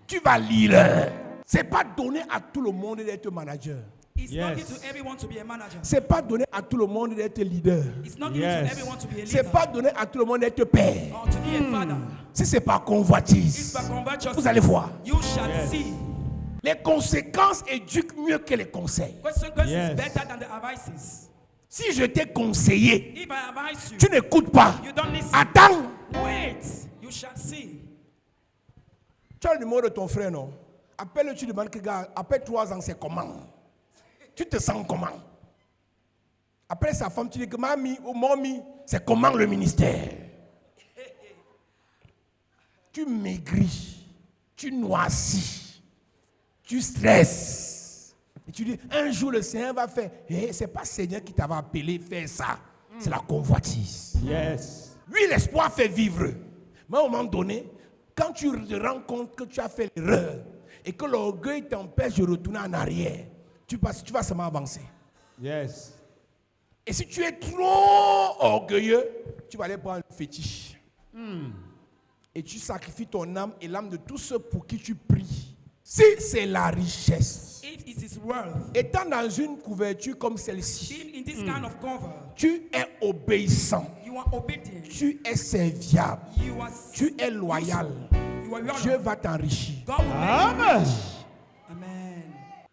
Tu vas lire. C'est pas donné à tout le monde d'être manager. It's not Yes. given to everyone to be a manager. C'est pas donné à tout le monde d'être leader. It's not given Yes. to everyone to be a C'est leader pas donné à tout le monde d'être père. or to be a father. Si c'est pas It's convoitise, by conversion. vous allez voir. You shall Yes. see. Les conséquences éduquent mieux que les conseils. Consequences Yes. is better than the advices. Si je t'ai conseillé, If I advise you, tu n'écoutes pas. you don't listen. Attends. Wait, you shall see. Tu as le numéro de ton frère, non? Appelle-le, tu demandes que gars, après 3 ans, c'est comment? Tu te sens comment? Après sa femme, tu dis que mamie ou mommy, c'est comment le ministère? Tu maigris, tu noircis, tu stresses. Et tu dis, un jour le Seigneur va faire. Eh, c'est pas le Seigneur qui t'avait appelé faire ça. C'est la convoitise. Yes. Oui, l'espoir fait vivre. Mais à un moment donné, Quand tu te rends compte que tu as fait l'erreur et que l'orgueil t'empêche de retourner en arrière, tu vas seulement avancer. Yes. Et si tu es trop orgueilleux, tu vas aller prendre un fétiche. Et tu sacrifies ton âme et l'âme de tous ceux pour qui tu pries. Si c'est la richesse, If it is wealth, étant dans une couverture comme celle-ci, being in this kind of cover, tu es obéissant, you are obedient, tu es serviable, you are tu es loyal. you are loyal. Dieu va t'enrichir. God will make you Amen. rich. Amen.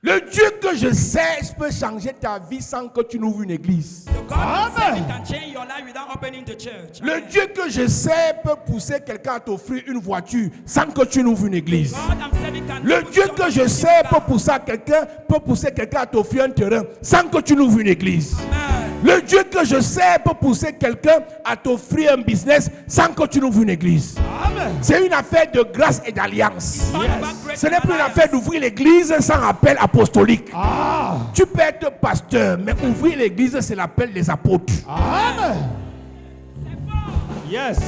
Le Dieu que je sais peut changer ta vie sans que tu n'ouvres une église. The God that said He can change your life without opening the church. Le Amen. Dieu que je sais peut pousser quelqu'un à t'offrir une voiture sans que tu n'ouvres une église. God I'm saying can Le Dieu que je sais peut pousser quelqu'un à t'offrir un terrain sans que tu n'ouvres une église. Amen. Le Dieu que je sais peut pousser quelqu'un à t'offrir un business sans que tu n'ouvres une église. Amen. C'est une affaire de grâce et d'alliance. It's all about grace Ce n'est and plus une alliance. affaire d'ouvrir l'église sans appel apostolique. Ah. Tu peux être pasteur, mais ouvrir l'église, c'est l'appel des apôtres. Amen. Yes.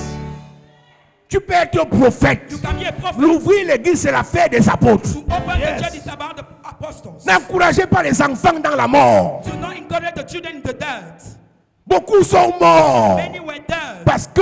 Tu peux être prophète. You can be a prophet. L'ouvrir l'église, c'est l'affaire des apôtres. To open Yes. the church is about the apostles. N'encouragez pas les enfants dans la mort. Do not encourage the children in the dirt. Beaucoup sont morts Many were dead. parce que,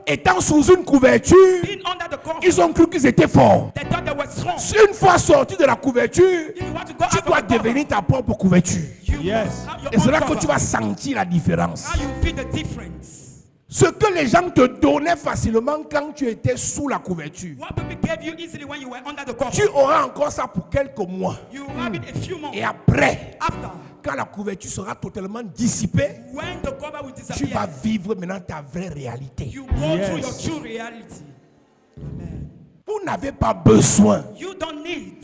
étant sous une couverture, Being under the cover, ils ont cru qu'ils étaient forts. they thought they were strong. Une fois sorti de la couverture, If you want to go tu out dois of the cover, devenir ta propre couverture. you Yes. must have your Et c'est own là que cover. tu vas sentir la différence. Now you feel the difference. Ce que les gens te donnaient facilement quand tu étais sous la couverture, What people gave you easily when you were under the cover, tu auras encore ça pour quelques mois. you have it a few months. Et après, After, quand la couverture sera totalement dissipée, when the cover will tu disappear, vas vivre maintenant ta vraie réalité. you go through your Yes. true reality. Amen. Vous n'avez pas besoin You don't need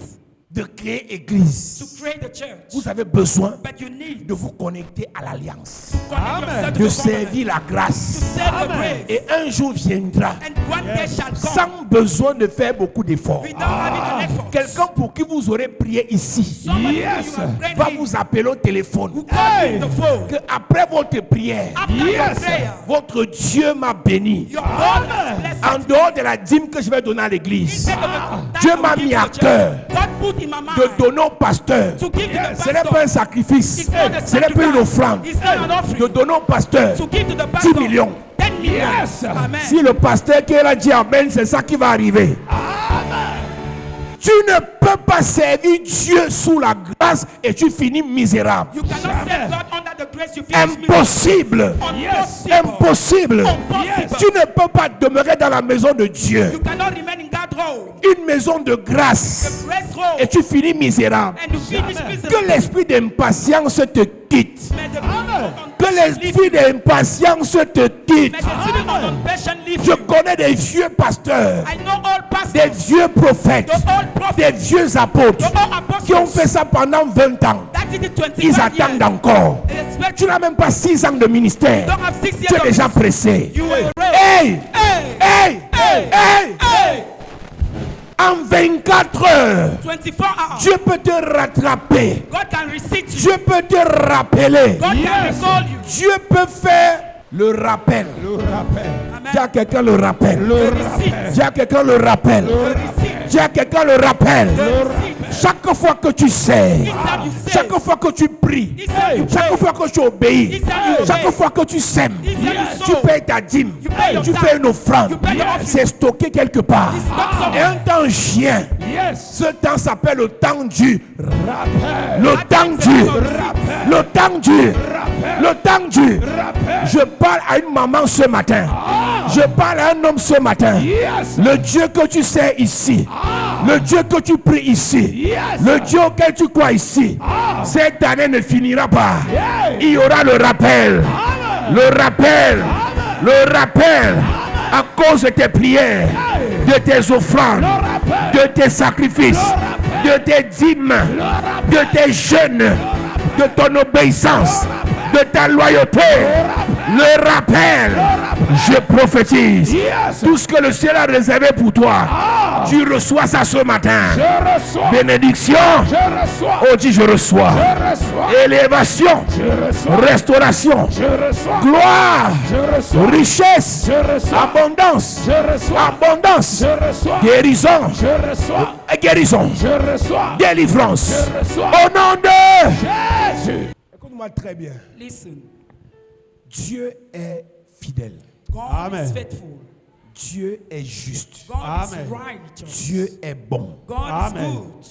de créer église. to create the church, Vous avez besoin but you need de vous connecter à l'alliance, to connect Amen. yourself to de the covenant, servir la to grâce. serve the Amen. grace, Et un jour viendra and one day shall come sans besoin de faire beaucoup d'efforts. without having an effort. Quelqu'un pour qui vous aurez prié ici Somebody Yes. who you have prayed va in, vous appeler au téléphone. who called you the phone. Que après votre prière, After your Yes. prayer, votre Dieu m'a béni. your God has blessed En dehors de la dîme que je vais donner à l'église, Instead of the Dieu tithe m'a we give mis to à the church, cœur God put in my mind de donner au pasteur. to give to the Ce n'est pas un pastor. sacrifice, It's not a ce n'est pas une sacrifice. offrande. It's not an De offering. donner au pasteur To give to the 10 pastor millions. 10 millions. Yes. Amen. Si le pasteur qui est là dit Amen, c'est ça qui va arriver. Tu ne peux pas servir Dieu sous la grâce et tu finis misérable. You cannot serve God under the grace you finish me. Impossible. Impossible. Impossible. Impossible. Tu ne peux pas demeurer dans la maison de Dieu. You cannot remain in God's role. Une maison de grâce. Grace role. Et tu finis misérable. And you finish Que miserable. l'esprit d'impatience te quitte. May the Que l'esprit d'impatience te quitte. May the spirit of impatience leave Je you. connais des vieux pasteurs, I know all des pastors, vieux prophètes, the old des prophets, vieux apôtres the old qui ont apostles. fait ça pendant 20 ans. That did it 25 Ils years. attendent encore. They expect Tu you n'as même pas 6 ans de ministère. don't have 6 Tu years es of déjà pressé. You were raised. Hey! Hey! Hey! Hey! Hey! Hey! En 24 heures, 24 hours. Dieu peut te rattraper. God can receive you. Dieu peut te rappeler. God can Yes. recall you. Dieu peut faire le rappel. Le rappel. Dis à quelqu'un le rappel. Le receipt. rappel. Dis à quelqu'un le rappel. Dis à quelqu'un le rappel. Chaque fois que tu sais, Each time you say, chaque fois que tu pries, each time you chaque pray, fois que tu obéis, each time you chaque obey, fois que tu sèmes, each time you tu sow, payes ta dîme, You pay your tu tithe. fais une offrande, You pay your offering. c'est stocké quelque part. It's not somewhere. Et un temps vient, Yes. ce temps s'appelle le temps du Rappel. le temps du le temps du le temps du. Rappel. Je parle à une maman ce matin. Je parle à un homme ce matin. Yes. Le Dieu que tu sais ici, le Dieu que tu pries ici, Yes. le Dieu auquel tu crois ici, cette année ne finira pas. Yeah. Il y aura le rappel, le rappel, le rappel à cause de tes prières, de tes offrandes, de tes sacrifices, de tes dîmes, de tes jeûnes, de ton obéissance, de ta loyauté. Le rappel, Je prophétise. Tout ce que le ciel a réservé pour toi, tu reçois ça ce matin. Je reçois. Bénédiction. Je reçois. Oh, dis je reçois. Je reçois. Élévation. Je reçois. Restauration. Je reçois. Gloire. Je reçois. Richesse. Je reçois. Abondance. Je reçois. Abondance. Je reçois. Guérison. Je reçois. Guérison. Je reçois. Délivrance. Je reçois. Au nom de Jésus. Écoute-moi très bien. Listen. Dieu est fidèle. God Amen. is faithful. Dieu est juste. God Amen. is righteous. Dieu est bon. God Amen. is good.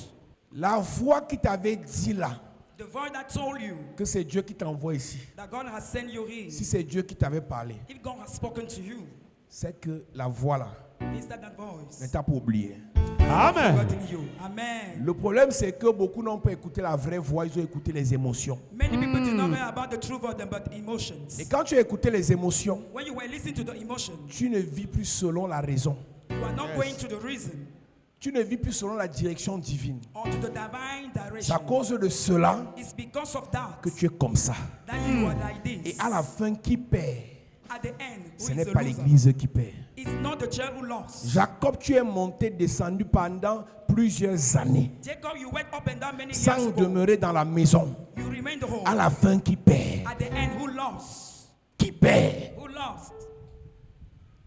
La voix qui t'avait dit là The voice that told you que c'est Dieu qui t'envoie ici. that God has sent you here, Si c'est Dieu qui t'avait parlé, if God has spoken to you, c'est que la voix là is that voice ne t'a pas oublié. Amen. forgotten you? Amen. Le problème c'est que beaucoup n'ont pas écouté la vraie voix, ils ont écouté les émotions. Many people do not know about the true voice but emotions. Et quand tu as écouté les émotions, When you were listening to the emotion, tu ne vis plus selon la raison. you are not going to the reason Tu ne vis plus selon la direction divine. or to the divine C'est à direction. cause de cela It's because of that que tu es comme ça. that you are like this. Et à la fin, qui perd? At the end, who Ce is n'est the pas loser? l'église qui perd. It's not the child who lost. Jacob, tu es monté, descendu pendant plusieurs années Jacob, you went up and down many years sans ago. demeurer dans la maison. You remained the whole. À la fin, qui perd? At the end, who lost? Qui perd? Who lost?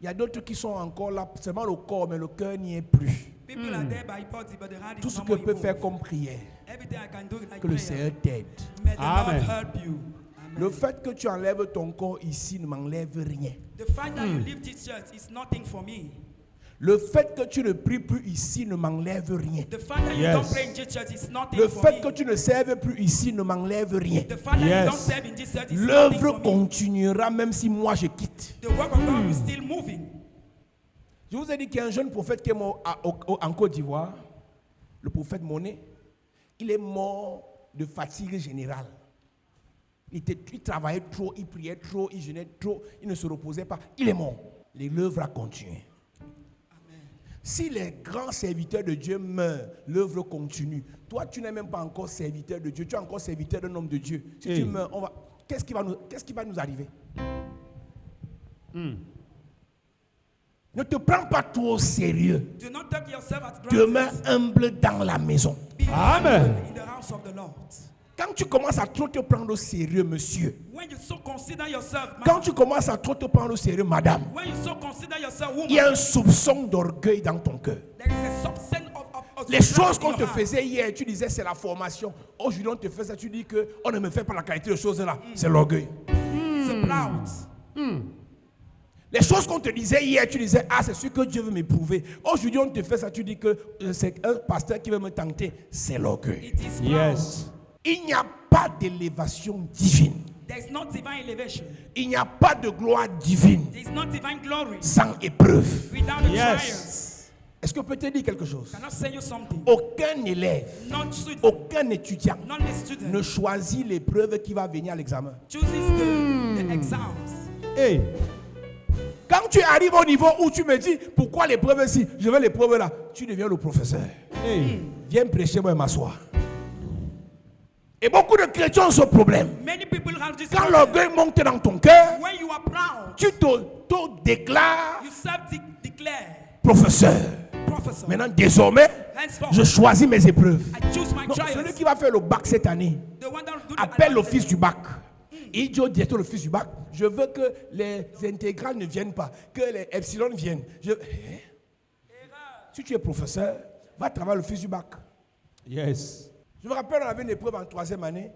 Il y a d'autres qui sont encore là, seulement le corps, mais le cœur n'y est plus. People are there by body, but the heart Tout is ce not que more peut faire involved. comme prière, Everything I can do like que le prayer. Seigneur t'aide. May the Amen. Lord help you. Amen. Le fait que tu enlèves ton corps ici ne m'enlève rien. The fact that you leave this church is nothing for me. Le fait que tu ne pries plus ici ne m'enlève rien. The fact that you Yes. don't pray in this church is nothing Le for fait que me. tu ne serves plus ici ne m'enlève rien. The fact that Yes. you don't serve in this church is nothing L'œuvre for me. continuera même si moi je quitte. The work of God is still moving. Je vous ai dit qu'il y a un jeune prophète qui est mort en Côte d'Ivoire, le prophète Monet. Il est mort de fatigue générale. Il travaillait trop, il priait trop, il jeûnait trop, il ne se reposait pas. Il est mort. L'œuvre a continué. Si les grands serviteurs de Dieu meurent, l'œuvre continue. Toi, tu n'es même pas encore serviteur de Dieu, tu es encore serviteur d'un homme de Dieu. Si tu meurs, qu'est-ce qui va nous arriver? Ne te prends pas trop au sérieux. Do not take yourself as Demeure granted. humble dans la maison. Be Amen. humble in the house of the Lord. Quand tu commences à trop te prendre au sérieux, monsieur. When you so consider yourself, man, Quand tu commences à trop te prendre au sérieux, madame. when you so consider yourself, Il y a woman, un soupçon d'orgueil dans ton cœur. there is a substance of Les choses in qu'on your te heart. faisait hier, tu disais c'est la formation. Aujourd'hui, on te fait ça, tu dis qu'on ne me fait pas la qualité de choses là. C'est l'orgueil. It's proud. Les choses qu'on te disait hier, tu disais, ah, c'est sûr que Dieu veut m'éprouver. Aujourd'hui, on te fait ça, tu dis que c'est un pasteur qui veut me tenter. C'est l'orgueil. It is proud. Yes. Il n'y a pas d'élévation divine. There is not divine elevation. Il n'y a pas de gloire divine There is not divine glory sans épreuve. without the Yes. trials. Est-ce que je peux te dire quelque chose? Can I say you something? Aucun élève, Not student, aucun étudiant not the student ne choisit l'épreuve qui va venir à l'examen. chooses the exams. Hey. Quand tu arrives au niveau où tu me dis, pourquoi l'épreuve ici? Je veux l'épreuve là. Tu deviens le professeur. Hey. Viens prêcher, moi, et m'asseoir. Et beaucoup de chrétiens ont ce problème. Many people have this Quand problem. l'orgueil monte dans ton cœur, When you are proud, tu te déclares you self-declare professeur. professor. Maintenant, désormais, Henceforth, je choisis mes épreuves. I choose my Non, trials. celui qui va faire le bac cette année, The one that do the appelle advanced l'office du bac. Il dit au directeur de l'office du bac, je veux que les intégrales ne viennent pas, que les epsilon viennent. Si tu es professeur, va travailler à l'office du bac. Yes. Je me rappelle, on avait une épreuve en 3e année.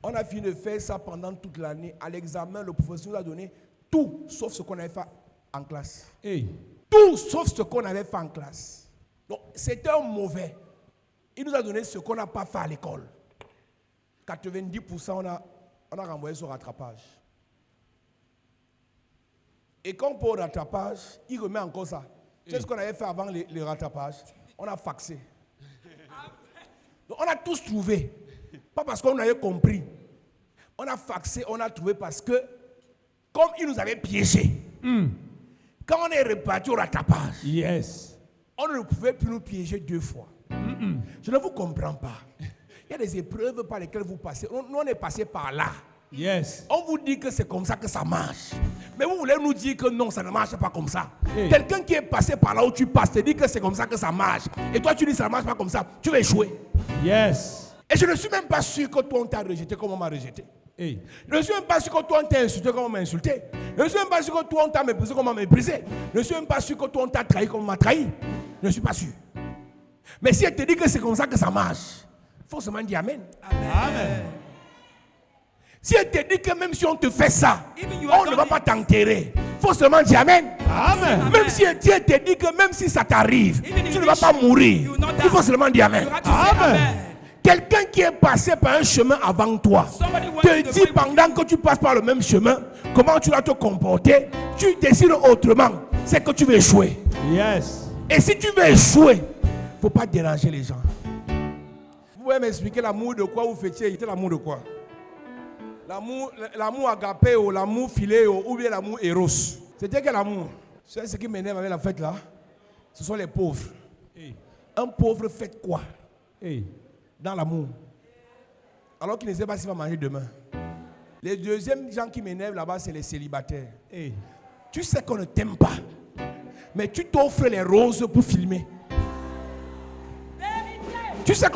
On a fini de faire ça pendant toute l'année. À l'examen, le professeur nous a donné tout sauf ce qu'on avait fait en classe. Hey. Tout sauf ce qu'on avait fait en classe. Donc, c'était un mauvais. Il nous a donné ce qu'on n'a pas fait à l'école. 90%, on a renvoyé sur rattrapage. Et quand pour le rattrapage, il remet encore ça. Tu sais ce qu'on avait fait avant le rattrapage? On a faxé. Donc, on a tous trouvé. Pas parce qu'on avait compris. On a faxé, on a trouvé parce que, comme il nous avait piégés, quand on est reparti au rattrapage, Yes. on ne pouvait plus nous piéger 2 fois. Je ne vous comprends pas. Il y a des épreuves par lesquelles vous passez. Nous, on est passé par là. Yes. On vous dit que c'est comme ça que ça marche. Mais vous voulez nous dire que non, ça ne marche pas comme ça. Hey. Quelqu'un qui est passé par là où tu passes te dit que c'est comme ça que ça marche. Et toi tu dis que ça ne marche pas comme ça. Tu vas échouer. Yes. Et je ne suis même pas sûr que toi on t'a rejeté comme on m'a rejeté. Hey. Je ne suis même pas sûr que toi on t'a insulté comme on m'a insulté. Je ne suis même pas sûr que toi on t'a méprisé comme on m'a méprisé. Je ne suis même pas sûr que toi on t'a trahi comme on m'a trahi. Je ne suis pas sûr. Mais si elle te dit que c'est comme ça que ça marche, il faut seulement dire Amen. Amen. Si elle te dit que même si on te fait ça, Even you on are ne va done pas t'enterrer, il faut seulement dire Amen. Amen. Même si elle te dit que même si ça t'arrive, Even if tu ne you vas wish pas mourir, you will not die. il faut seulement dire Amen. You have to say Amen. Amen. Quelqu'un qui est passé par un chemin avant toi Somebody went te to the dit way- pendant que tu passes par le même chemin, comment tu dois te comporter. Tu décides autrement, c'est que tu vas échouer. Yes. Et si tu veux échouer, il ne faut pas déranger les gens. Vous pouvez m'expliquer l'amour de quoi vous fêtiez? C'était l'amour de quoi? L'amour agapé ou l'amour philéo ou bien l'amour éros? C'était quel amour? C'est ce qui m'énerve avec la fête là. Ce sont les pauvres. Hey. Un pauvre fait quoi Hey. dans l'amour? Alors qu'il ne sait pas s'il va manger demain. Les deuxièmes gens qui m'énervent là-bas, c'est les célibataires. Hey. Tu sais qu'on ne t'aime pas, mais tu t'offres les roses pour filmer. Tu sais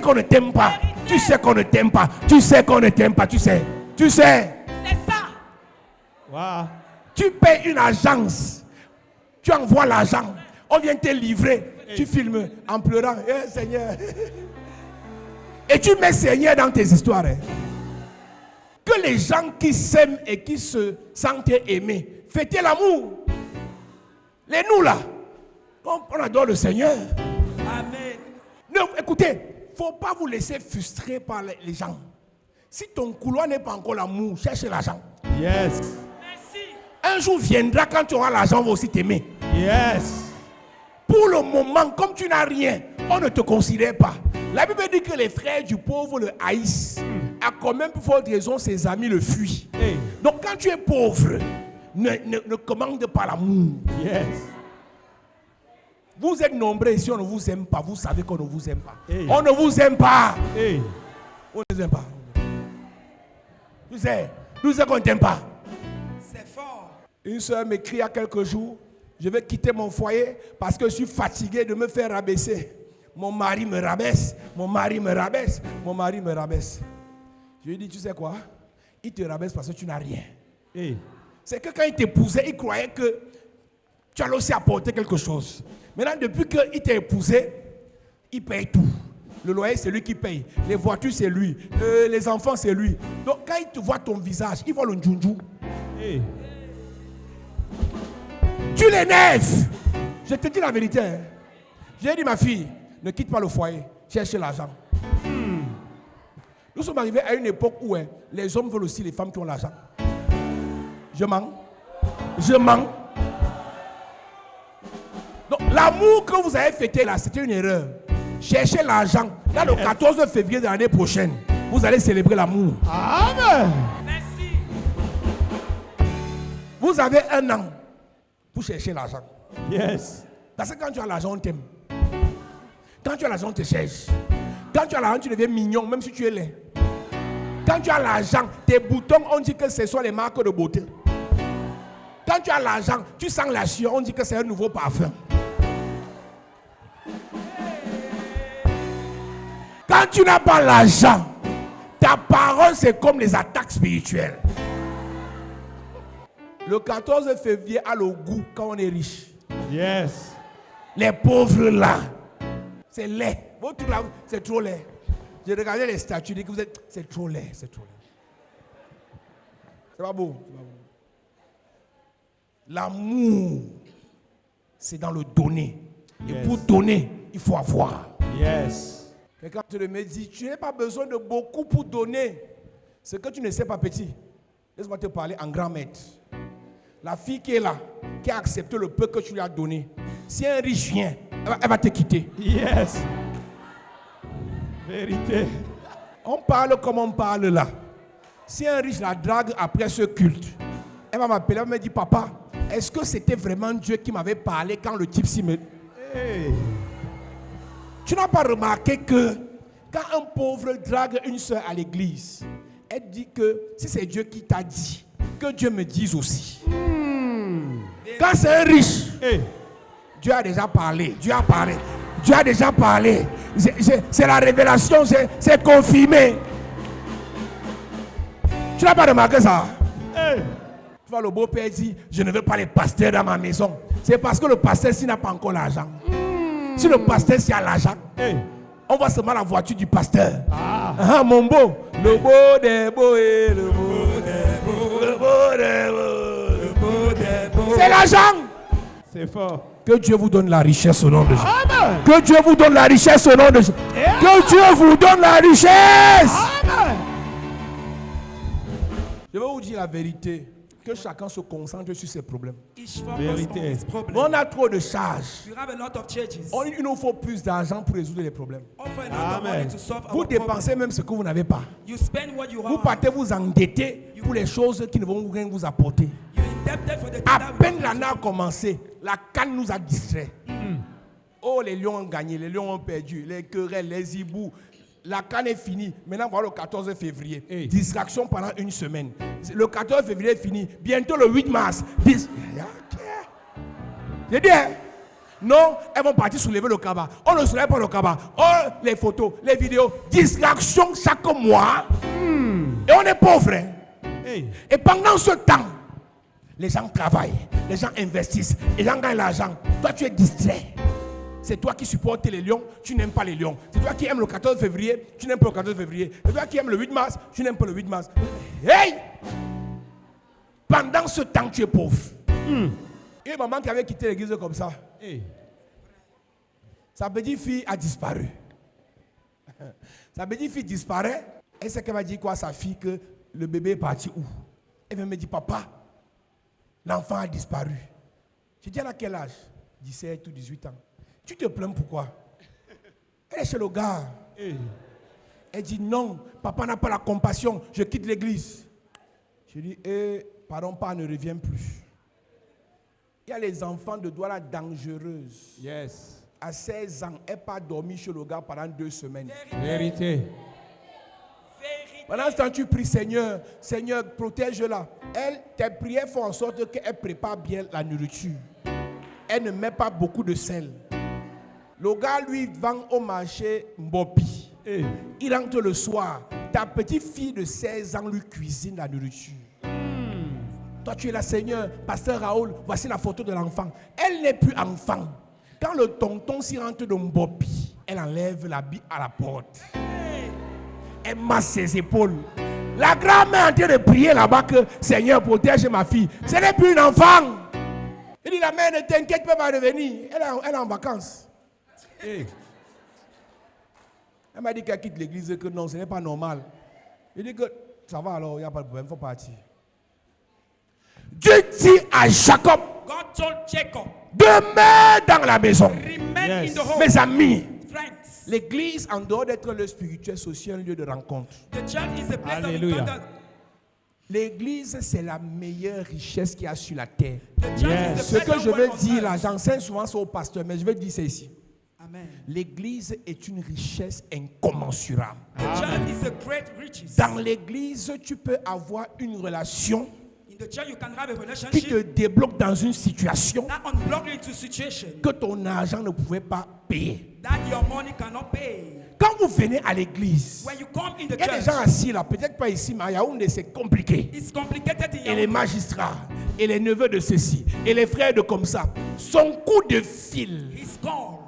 qu'on ne t'aime pas. Tu sais qu'on ne t'aime pas. Tu sais qu'on ne t'aime pas. Tu sais. C'est ça. Wow. Tu payes une agence. Tu envoies l'argent. On vient te livrer. Tu filmes en pleurant. Eh, Seigneur. Et tu mets Seigneur dans tes histoires. Hein. Que les gens qui s'aiment et qui se sentent aimés, fêtez l'amour. Les nous là, on adore le Seigneur. Amen. Non, écoutez, il ne faut pas vous laisser frustrer par les gens. Si ton couloir n'est pas encore l'amour, cherche l'argent. Yes. Merci. Un jour viendra quand tu auras l'argent, on va aussi t'aimer. Yes. Pour le moment, comme tu n'as rien, on ne te considère pas. La Bible dit que les frères du pauvre le haïssent. À quand même pour forte raison, ses amis le fuient. Hey. Donc quand tu es pauvre, ne commande pas l'amour. Yes. Vous êtes nombreux ici, on ne vous aime pas. Vous savez qu'on ne vous aime pas. Hey. On ne vous aime pas. Hey. On ne vous aime pas. Tu sais qu'on ne t'aime pas. C'est fort. Une soeur m'écrit il y a quelques jours, je vais quitter mon foyer parce que je suis fatigué de me faire rabaisser. Mon mari me rabaisse, mon mari me rabaisse, mon mari me rabaisse. Je lui ai dit, tu sais quoi? Il te rabaisse parce que tu n'as rien. Hey. C'est que quand il t'épousait, il croyait que tu allais aussi apporter quelque chose. Maintenant, depuis qu'il t'a épousé, il paye tout. Le loyer, c'est lui qui paye. Les voitures, c'est lui. Les enfants, c'est lui. Donc, quand il te voit ton visage, il voit le njunju. Hey. Tu l'énerves. Je te dis la vérité. Hein. J'ai dit, ma fille, ne quitte pas le foyer. Cherche l'argent. Nous sommes arrivés à une époque où les hommes veulent aussi les femmes qui ont l'argent. Je mens. Je mens. Donc, l'amour que vous avez fêté là, c'était une erreur. Cherchez l'argent. Là, le 14 février de l'année prochaine, vous allez célébrer l'amour. Amen. Merci. Vous avez 1 an pour chercher l'argent. Yes. Parce que quand tu as l'argent, on t'aime. Quand tu as l'argent, on te cherche. Quand tu as l'argent, tu deviens mignon, même si tu es laid. Quand tu as l'argent, tes boutons, on dit que ce sont les marques de beauté. Quand tu as l'argent, tu sens la sueur, on dit que c'est un nouveau parfum. Quand tu n'as pas l'argent, ta parole c'est comme les attaques spirituelles. Le 14 février a le goût quand on est riche. Yes. Les pauvres là, c'est laid. Votre là, c'est trop laid. J'ai regardé les statues, je dis que vous êtes, c'est trop laid, c'est trop laid. C'est pas beau. C'est pas beau. L'amour, c'est dans le donner. Et Yes. pour donner, il faut avoir. Yes. Quelqu'un te me dit, tu n'as pas besoin de beaucoup pour donner. Ce que tu ne sais pas, petit. Laisse-moi te parler en grand maître. La fille qui est là, qui a accepté le peu que tu lui as donné, si un riche vient, elle va te quitter. Yes. Vérité. On parle comme on parle là. Si un riche la drague après ce culte, elle va m'appeler, elle va me dire, papa, est-ce que c'était vraiment Dieu qui m'avait parlé quand le type s'y met? Hey. Tu n'as pas remarqué que quand un pauvre drague une soeur à l'église, Elle dit que si c'est Dieu qui t'a dit, que Dieu me dise aussi. Quand c'est un riche, Dieu a déjà parlé. Dieu a parlé. Dieu a déjà parlé. C'est la révélation, c'est confirmé. Tu n'as pas remarqué ça? Tu vois, le beau-père dit, je ne veux pas les pasteurs dans ma maison. C'est parce que le pasteur, s'il n'a pas encore l'argent. Si le pasteur, s'il a l'argent, on voit seulement la voiture du pasteur. Mon beau. Le beau des beaux et le beau des beaux. Le beau des beaux. Le beau des beaux. C'est l'argent. C'est fort. Que Dieu vous donne la richesse au nom de Jésus. Que Dieu vous donne la richesse au nom de Jésus. Que Dieu vous donne la richesse. Amen. Je vais vous dire la vérité. Que chacun se concentre sur ses problèmes. Vérité. On a trop de charges. You have a lot of charges. Il nous faut plus d'argent pour résoudre les problèmes. Offer a lot of money to solve Vous our dépensez problem. même ce que vous n'avez pas. You spend what you Vous have. partez vous endetter pour les choses qui ne vont rien vous apporter. You indebted for the thing À that will peine not l'année a commencé, la canne nous a distraits. Oh, les lions ont gagné, les lions ont perdu, les querelles, les hiboux. La canne est finie. Maintenant, voilà le 14 février. Distraction pendant une semaine. Le 14 février est fini. Bientôt le 8 mars. J'ai dit, hein? Non, elles vont partir soulever le cabas. On ne soulève pas le cabas. Oh, les photos, les vidéos. Distraction chaque mois. Et on est pauvre. Hein? Et pendant ce temps, les gens travaillent, les gens investissent, les gens gagnent l'argent. Toi, tu es distrait. C'est toi qui supportes les lions, tu n'aimes pas les lions. C'est toi qui aimes le 14 février, tu n'aimes pas le 14 février. C'est toi qui aimes le 8 mars, tu n'aimes pas le 8 mars. Hey! Pendant ce temps, tu es pauvre. Et une maman qui avait quitté l'église comme ça. Sa petite fille a disparu. Sa petite fille disparaît. Et c'est qu'elle va dire quoi à sa fille que le bébé est parti où? Elle vient me dire, papa, l'enfant a disparu. Je dis, à quel âge? 17 ou 18 ans. Tu te plains pourquoi? Elle est chez le gars. Elle dit non, papa n'a pas la compassion, je quitte l'église. Je dis, pardon, papa ne revient plus. Il y a les enfants de Douala dangereuses. Yes. À 16 ans, elle n'a pas dormi chez le gars pendant 2 semaines. Vérité. Pendant ce temps, tu pries, Seigneur, Seigneur, protège-la. Elle, tes prières font en sorte qu'elle prépare bien la nourriture. Elle ne met pas beaucoup de sel. Le gars, lui, vend au marché Mbopi. Il rentre le soir. Ta petite fille de 16 ans lui cuisine la nourriture. Toi, tu es là, Seigneur, pasteur Raoul, voici la photo de l'enfant. Elle n'est plus enfant. Quand le tonton s'y rentre de Mbopi, elle enlève l'habit à la porte. Elle masse ses épaules. La grand-mère est en train de prier là-bas que Seigneur protège ma fille. Ce n'est plus une enfant. Il dit, la mère ne t'inquiète pas, va revenir. Elle est en vacances. Elle m'a dit qu'elle quitte l'église et que non, ce n'est pas normal. Il dit que ça va alors, il n'y a pas de problème, il faut partir. Dieu dit à Jacob, God told Jacob, demeure dans la maison. remain in the home. Mes amis, Friends, l'église, en dehors d'être un lieu spirituel, c'est aussi un lieu de rencontre. the church is a place Alléluia. of encounter. L'église, c'est la meilleure richesse qu'il y a sur la terre. The church is Ce the que place je of veux wealth dire on là, earth. j'enseigne souvent ça au pasteur, mais je vais dire ça ici. Amen. L'église est une richesse incommensurable. The church is a great riches. Dans l'église, tu peux avoir une relation In the church, you can have a qui relationship te débloque dans une situation that unblock you into situation que ton argent ne pouvait pas payer. that your money cannot pay. Quand vous venez à l'église, When you come in the il y a des church, gens assis là, peut-être pas ici, mais à Yaoundé, c'est compliqué. it's complicated in Et les your magistrats, et les neveux de ceci, et les frères de comme ça, son coup de fil, He's called.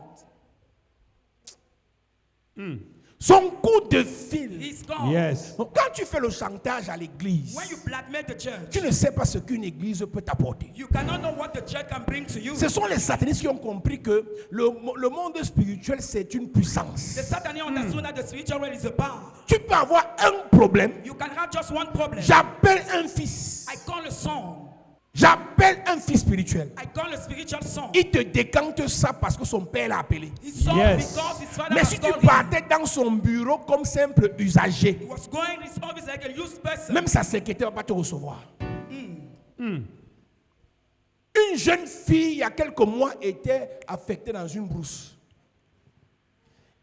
son coup de fil. He's called. Yes. Donc, quand tu fais le chantage à l'église, When you blackmail the church, tu ne sais pas ce qu'une église peut t'apporter. you cannot know what the church can bring to you. Ce sont les satanistes qui ont compris que le monde spirituel, c'est une puissance. The Satan understood that the spiritual world is a power. Tu peux avoir un problème, You can have just one problem. j'appelle un fils. I call a son. J'appelle un fils spirituel. I call a spiritual son. Il te décante ça parce que son père l'a appelé. His son Yes. because his father Mais has si tu called him. partais dans son bureau comme simple usager, He was going in his office like a used person. même sa secrétaire ne va pas te recevoir. Une jeune fille, il y a quelques mois, était affectée dans une brousse.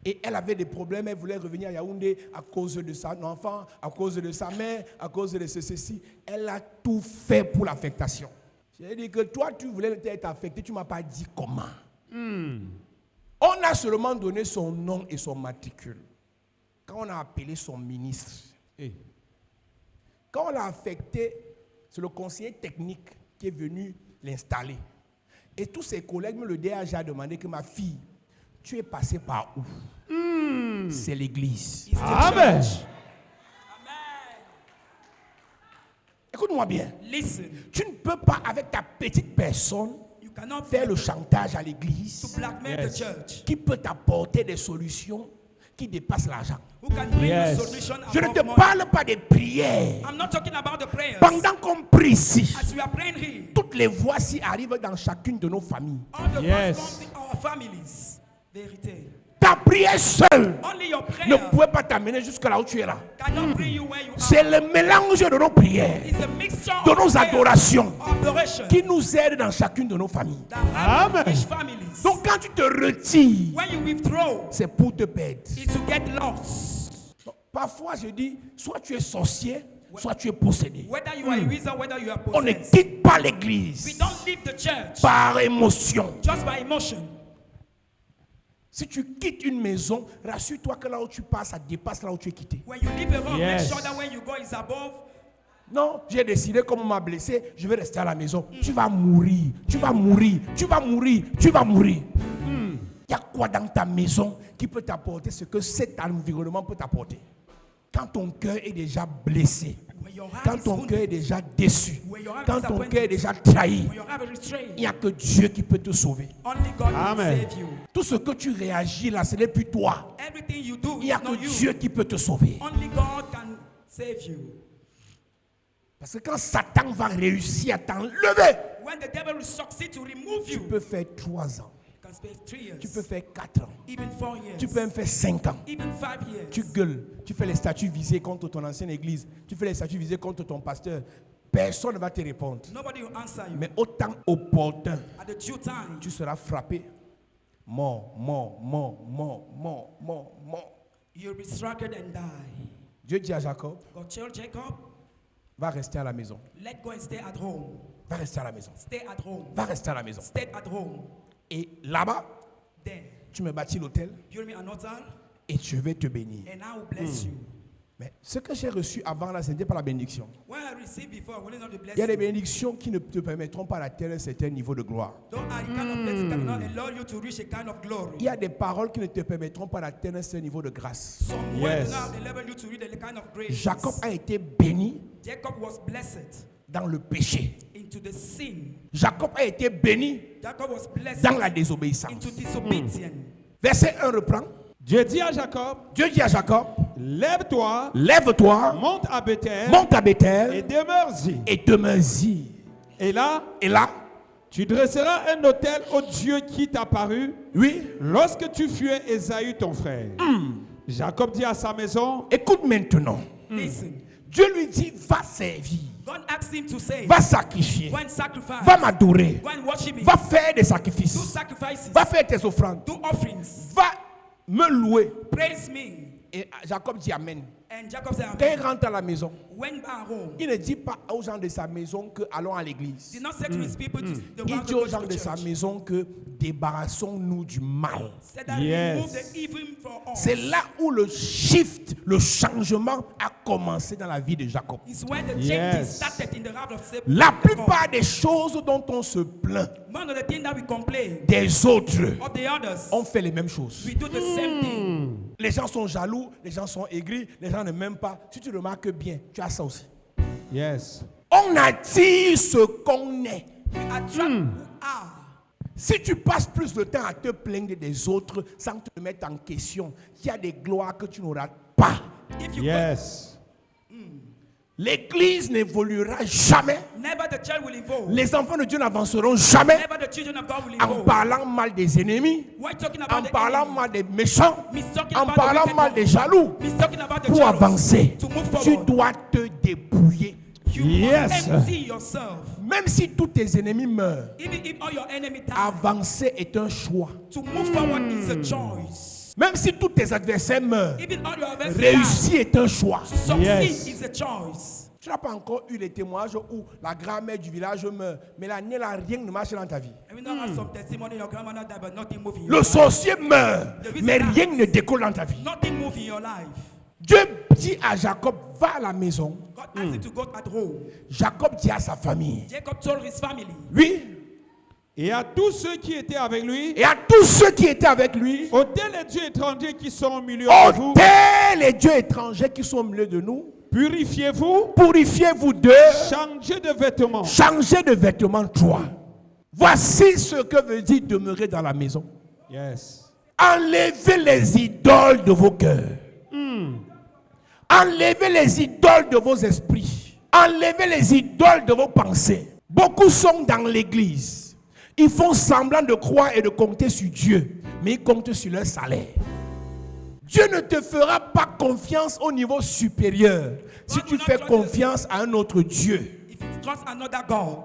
Et elle avait des problèmes, elle voulait revenir à Yaoundé à cause de son enfant, à cause de sa mère, à cause de ceci. Elle a tout fait pour l'affectation. J'ai dit que toi, tu voulais être affecté, tu ne m'as pas dit comment. On a seulement donné son nom et son matricule. Quand on a appelé son ministre, quand on l'a affecté, c'est le conseiller technique qui est venu l'installer. Et tous ses collègues, le DRH a demandé que ma fille, tu es passée par où? C'est l'église. Amen. Écoute-moi bien. Listen. Tu ne peux pas, avec ta petite personne, You cannot faire le chantage à l'église to blackmail the church. qui peut t'apporter des solutions qui dépassent l'argent. Who can bring Yes. you solution Je ne above te money. parle pas des prières. I'm not talking about the prayers. Pendant qu'on prie ici, As we are praying here, toutes les voix s'y arrivent dans chacune de nos familles. all the Yes. ones come in our families. Vérité. Ta prière seule Only your prayer ne pouvait pas t'amener jusqu'à là où tu es là. cannot bring you where you are. C'est le mélange de nos prières, It's a mixture de of nos prayer, adorations adoration qui nous aide dans chacune de nos familles. that happen Amen. in each families. Donc quand tu te retires, When you withdraw, c'est pour te perdre. it's to get lost. Donc, parfois je dis, soit tu es sorcier, soit tu es possédé. Whether you are a wizard, whether you are On ne possessed. quitte pas We l'église don't leave the church par émotion. just by emotion. Si tu quittes une maison, rassure-toi que là où tu passes, ça dépasse là où tu es quitté. When you leave a home, Yes. make sure that when you go is above. Non, j'ai décidé, comme on m'a blessé, je vais rester à la maison. Tu vas mourir, tu vas mourir, tu vas mourir, tu vas mourir. Il y a quoi dans ta maison qui peut t'apporter ce que cet environnement peut t'apporter? Quand ton cœur est déjà blessé, When your heart quand is ton cœur est wounded, déjà déçu, when your heart quand is ton disappointed, cœur est déjà trahi, when your heart is restrained, il n'y a que Dieu qui peut te sauver. only God can Amen. save you. Tout ce que tu réagis là, ce n'est plus toi. Everything you do Il n'y is a not que you. Dieu qui peut te sauver. Only God can save you. Parce que quand Satan va réussir à t'enlever, When the devil will succeed to remove tu you, peux faire 3 ans, you can spend 3 years, tu peux faire 4 ans, even 4 years, tu peux même faire 5 ans. even 5 years. Tu gueules, tu fais les statuts visés contre ton ancienne église, tu fais les statuts visés contre ton pasteur. Personne ne va te répondre. Nobody will answer you. Mais au temps opportun, At the due time, tu seras frappé. Mort, mort, mort, mort, mort, mort, mort. you'll be struck and die. Dieu dit à Jacob, God told Jacob, va rester à la maison. let go and stay at home. Va rester à la maison. Stay at home. Va rester à la maison. Stay at home. Et là-bas, Then, tu me bâtis l'hôtel build me an altar, et je vais te bénir. and I will bless you. Mais ce que j'ai reçu avant là, ce n'était pas la bénédiction. When I received before, will it not be blessed? Il y a des bénédictions qui ne te permettront pas d'atteindre un certain niveau de gloire. Those are the kind of blessings that will not allow you to reach a kind of glory. Il y a des paroles qui ne te permettront pas d'atteindre un certain niveau de grâce. Some words Yes. will not enable you to reach the kind of grace. Jacob a été béni Jacob was blessed dans le péché. into the sin. Jacob a été béni Jacob was blessed dans la désobéissance. into disobedience. Verset 1 reprend. Dieu dit à Jacob, Dieu dit à Jacob, lève-toi, lève-toi, monte à Bethel monte à et Bethel demeure-y. et demeure-y. Et là, Et là, tu dresseras un autel au Dieu qui t'a paru oui, lorsque tu fuis Ésaü ton frère. Jacob dit à sa maison, écoute maintenant. Listen, Dieu lui dit, va servir, God asked him to say, va sacrifier, go and sacrifice, va m'adorer, go and worship me, va faire des do sacrifices, sacrifices, va faire tes offrandes, do offerings, va me louer. praise me. Et Jacob dit Amen. And Jacob said, Quand il Amen. rentre à la maison, Went back home. il ne dit pas aux gens de sa maison que allons à l'église. Did not say to his people to the Il one dit to aux go gens to de the sa church. maison que débarrassons-nous du mal. Said that Yes. remove the evil from us. C'est là où le shift, le changement a commencé dans la vie de Jacob. It's when the changes Yes. started in the heart of Jacob. La plupart des choses dont on se plaint One of the things that we complain des autres of the others, ont fait les mêmes choses. we do the same thing. Les gens sont jaloux, les gens sont aigris, les gens ne m'aiment pas. Si tu remarques bien, tu as ça aussi. yes. On attire ce qu'on est. We attract who are. Si tu passes plus de temps à te plaindre des autres sans te mettre en question, il y a des gloires que tu n'auras pas. If you Yes. L'église n'évoluera jamais. never the church will evolve. Les enfants de Dieu n'avanceront jamais Never the children of God will en evolve. parlant mal des ennemis, We're talking en about the parlant enemy. mal des méchants, He's talking en about the parlant wicked mal one. des jaloux. He's talking about the Pour jealous. avancer, To move tu forward. dois te débrouiller. You Yes. must empty yourself. Même si tous tes ennemis meurent, Even if all your enemy die, avancer est un choix. to move forward is a choice. Même si tous tes adversaires meurent, Even all your adversaries réussir est un choix. die. To succeed Yes. is a choice. Tu n'as pas encore eu les témoignages où la grand-mère du village meurt, mais l'année là, rien ne marche dans ta vie. And we don't have some testimony your grandmother died but nothing moving in Le your life. sorcier meurt, mais rien ne décolle dans ta vie. Nothing moving in your life. Dieu dit à Jacob, va à la maison. God asked him to go at home. Jacob dit à sa famille, Jacob told his family. oui, Et à tous ceux qui étaient avec lui, et à tous ceux qui étaient avec lui, ôtez les dieux étrangers qui sont au milieu de vous, ôtez les dieux étrangers qui sont au milieu de nous, purifiez-vous, purifiez-vous d'eux, changez de vêtements. changez de vêtements toi. Voici ce que veut dire demeurer dans la maison. Yes. Enlevez les idoles de vos cœurs. Enlevez les idoles de vos esprits. Enlevez les idoles de vos pensées. Beaucoup sont dans l'église. Ils font semblant de croire et de compter sur Dieu, mais ils comptent sur leur salaire. Dieu ne te fera pas confiance au niveau supérieur si tu fais confiance à un autre Dieu. If you trust another God.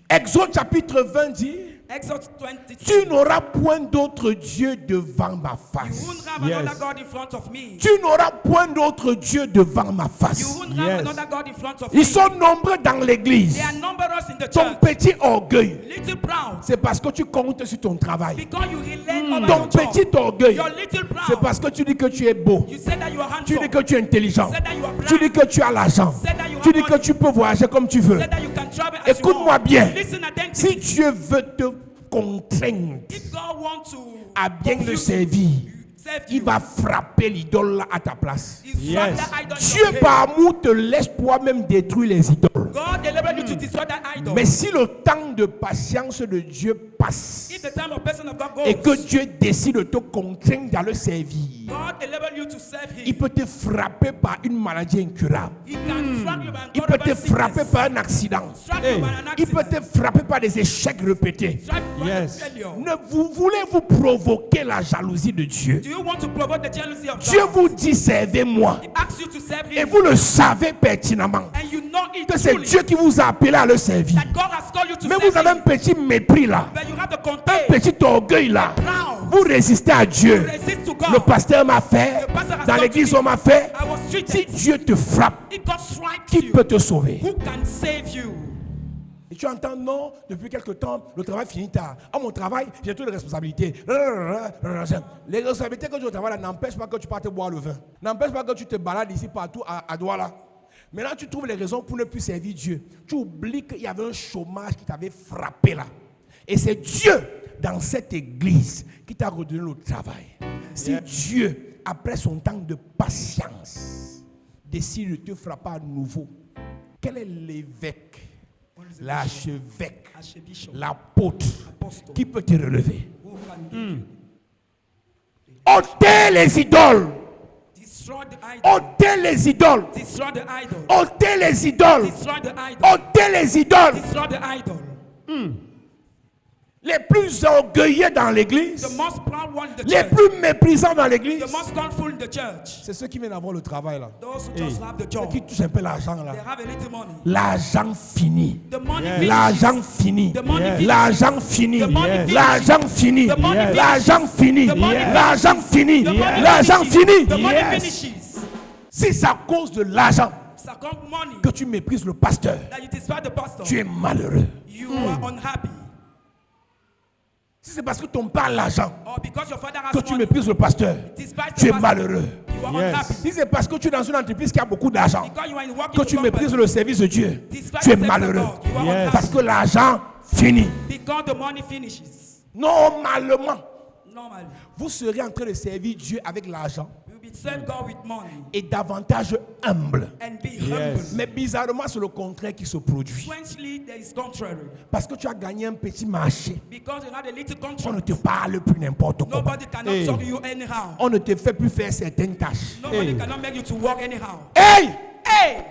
Exode chapitre 20 dit, Exodus 22. tu n'auras point d'autre Dieu devant ma You face. won't have Yes. another God in front of me. Tu n'auras point d'autre Dieu devant ma You face. won't Yes. have another God in front of Ils me. sont nombreux dans l'église. They are numerous in the Ton church. petit orgueil, Little proud. c'est parce que tu comptes sur ton travail. Because you rely on Ton your job. petit orgueil, Your little proud. c'est parce que tu dis que tu es beau. You say that you are Tu dis handsome. que tu es intelligent. Say that you are Tu dis bright. que tu as l'argent. Say that you Tu have dis que money. tu peux voyager comme tu veux. Say that you can travel as you Écoute-moi want. bien. Listen attentively. Si Dieu veut te contraindre If God wants to à bien le confuse servir, you, serve il you, va frapper l'idole là à ta place. he strike Yes. that idol in Dieu your head. par amour te laisse toi-même détruire les idoles. God delivered you to destroy that idol. Mais si le temps de patience de Dieu passe If the time of person of God goes, et que Dieu décide de te contraindre à le servir, God delivered you to serve il Him. peut te frapper par une maladie incurable. He can strike you by Il peut te incurable frapper sickness. par un accident. Strike Hey. you by an Il peut accident. te frapper par des échecs répétés. Strike you by a Yes. failure. Voulez-vous provoquer la jalousie de Dieu? Do you want to provoke the jealousy of Dieu God? vous dit servez-moi. He asks you to serve Et Him, vous le savez pertinemment and you know it que c'est truly, Dieu qui vous a appelé à le servir. that God has called you to Mais serve vous avez un Him, petit mépris là, but you have the un contain, petit orgueil là. proud, Vous résistez à Dieu. resist to Le God. pasteur m'a fait, The pastor has dans done l'église to me. on m'a fait. I was Si treated. Dieu te frappe, If God strikes qui you, peut te sauver? who can save you? Et tu entends, non, depuis quelque temps, le travail finit tard. À mon travail, j'ai toutes les responsabilités. Les responsabilités que tu as au travail n'empêchent pas que tu partes boire le vin. N'empêche pas que tu te balades ici partout à Douala. Maintenant, tu trouves les raisons pour ne plus servir Dieu. Tu oublies qu'il y avait un chômage qui t'avait frappé là. Et c'est Dieu, dans cette église, qui t'a redonné le travail. Si Dieu, après son temps de patience, décide de te frapper à nouveau, quel est l'évêque, l'archevêque, Archbishop, l'apôtre apostle, qui peut te relever? who can give you? Ôtez les idoles! Destroy the idol. Ôtez les idoles! Destroy the idol. Ôtez les idoles! Destroy the idol. Ôtez les idoles! Destroy the idol. Les plus orgueilleux dans l'église, The most proud one in the les church. plus méprisants dans l'église, The most scornful in the church. c'est ceux qui viennent avoir le travail là. Those who just have the job. Qui touchent un peu l'argent là. They have a little money. L'argent fini. The money Yes. finishes. L'argent fini. The money finishes. L'argent fini. The money finishes. L'argent fini. The money finishes. L'argent fini. The money L'argent fini. The money L'argent finishes. fini. The money Yes. finishes. Si c'est à cause de l'argent So come money que tu méprises le pasteur, that you despise the pastor. tu es malheureux. You are unhappy. Si c'est parce que ton père a l'argent Or because your father has que tu money, méprises le pasteur, despise tu the es pastor, malheureux. you are Yes. unhappy. Si c'est parce que tu es dans une entreprise qui a beaucoup d'argent Because you are in working que tu company, méprises le service de Dieu, despise tu es the service of malheureux. God, you are Yes. unhappy. Parce que l'argent finit. Because the money finishes. Normalement, Normally, vous serez en train de servir Dieu avec l'argent you will serve God with money et davantage humble. and be Yes. humble. Mais bizarrement, c'est le contraire qui se produit. Strangely, there is contrary. Parce que tu as gagné un petit marché, Because you had a little on ne contract. te parle plus n'importe comment. Nobody cannot Hey. talk to you anyhow. On ne te fait plus faire certaines tâches. Nobody Hey. cannot make you to walk anyhow. Hey! Hey!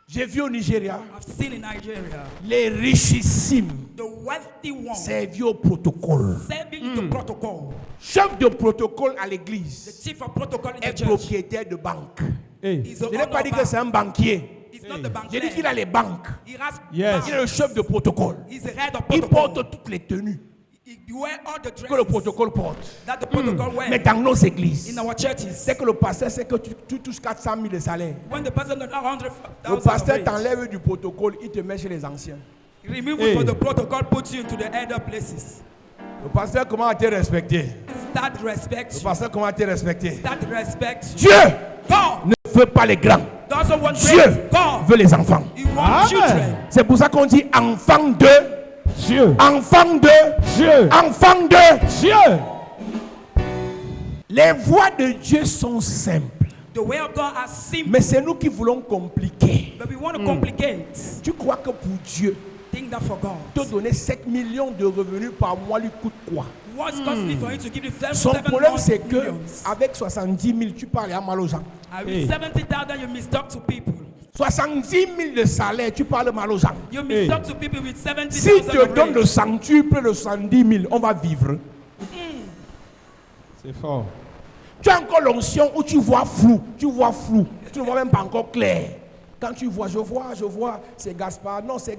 J'ai vu au Nigeria I've seen in Nigeria les richissimes the wealthy one servir au protocole. serving the protocol. Chef de protocole à The l'église chief of protocol in est the church propriétaire de banque. Hey. is the Je n'ai pas dit owner que of c'est bank. un banquier. He's not the bank. J'ai dit qu'il a les banques. He has Yes. bank. Il est le chef de protocole. He's the head of Il protocol. porte toutes les tenues. You wear all the que le dresses protocole porte. that the protocol wears Mais dans nos églises, in our churches. dès que le pasteur sait que tu touches 400 000 de salaire, When the person got le 100,000 pasteur of rate, t'enlève du protocole, il te met chez les anciens. remove Hey. it for the protocol, puts you into the elder places. Le pasteur comment à te respecter? Start respect Le you. pasteur comment à te respecter? Start respect you. Dieu God ne veut pas les grands. doesn't want Dieu great. God, veut les enfants. He wants children. C'est pour ça qu'on dit enfant de Dieu. enfant de Dieu. enfant de Dieu. Les voies de Dieu sont simples, The way of God are simple, mais c'est nous qui voulons compliquer. but we want to complicate. Tu crois que pour Dieu, Think that for God. te donner 7 millions de revenus par mois lui coûte quoi? What's costly for him to give you Son 7 problème c'est que millions? avec 70 000 tu parles à mal aux gens. With 70,000 you mistalk to people. 70 000 de salaire, tu parles mal aux gens. You mistalk to people with 70,000 Si te donne of le rate. centuple de 70 000, on va vivre. C'est fort. Tu as encore l'onction où tu vois flou, tu ne vois même pas encore clair. Quand tu vois, je vois, c'est Gaspard. Non, c'est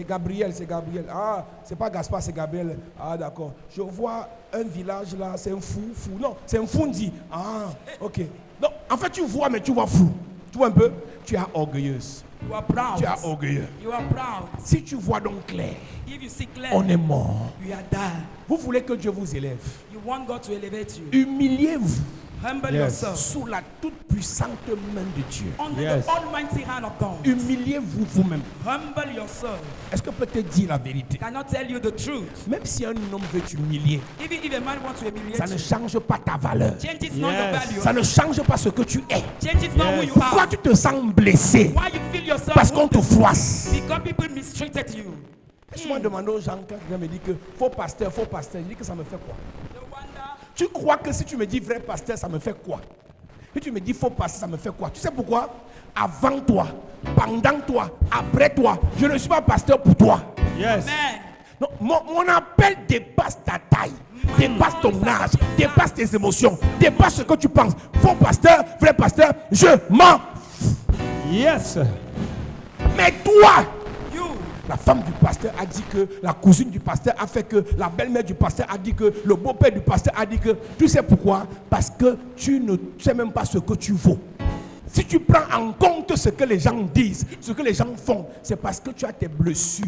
Gabriel, c'est Gabriel. Ah, c'est pas Gaspard, c'est Gabriel. Ah, d'accord. Je vois un village là, c'est un fou. Non, c'est un Fundi. Ah, ok. Donc, en fait, tu vois, mais tu vois flou. Tu vois un peu? Tu es orgueilleuse. You are proud. Tu es orgueilleux. You are proud. Si tu vois donc clair, If you see clear, on est mort. you are done. Vous voulez que Dieu vous élève. You want God to elevate you. Humiliez-vous Humble Yes. yourself sous la toute puissante main de Dieu. under Yes. the almighty hand of God. Humiliez-vous vous-même. Humble yourself. Est-ce que peut te dire la vérité? Cannot tell you the truth. Même si un homme veut t'humilier, Even if a man wants to humiliate ça ne you, change pas ta valeur. change is not Yes. your value. Ça ne change pas ce que tu es. Change is not who Yes. you Pourquoi are. tu te sens blessé? Why you feel yourself Parce qu'on te wounded? froisse. Because people mistreated you. Souvent demandé aux gens quand quelqu'un me dit que faux pasteur, je dis que ça me fait quoi? No wonder. Tu crois que si tu me dis vrai pasteur, ça me fait quoi? Si tu me dis faux pasteur, ça me fait quoi? Tu sais pourquoi? Avant toi, pendant toi, après toi, je ne suis pas pasteur pour toi. Yes. Man, Non, mon appel dépasse ta taille, dépasse ton âge, dépasse tes émotions, dépasse ce que tu penses. Faux pasteur, vrai pasteur, je m'en. Yes. Mais toi, you, la femme du pasteur a dit que, la cousine du pasteur a fait que, la belle-mère du pasteur a dit que, le beau-père du pasteur a dit que. Tu sais pourquoi? Parce que tu ne sais même pas ce que tu vaux. Si tu prends en compte ce que les gens disent, ce que les gens font, c'est parce que tu as tes blessures.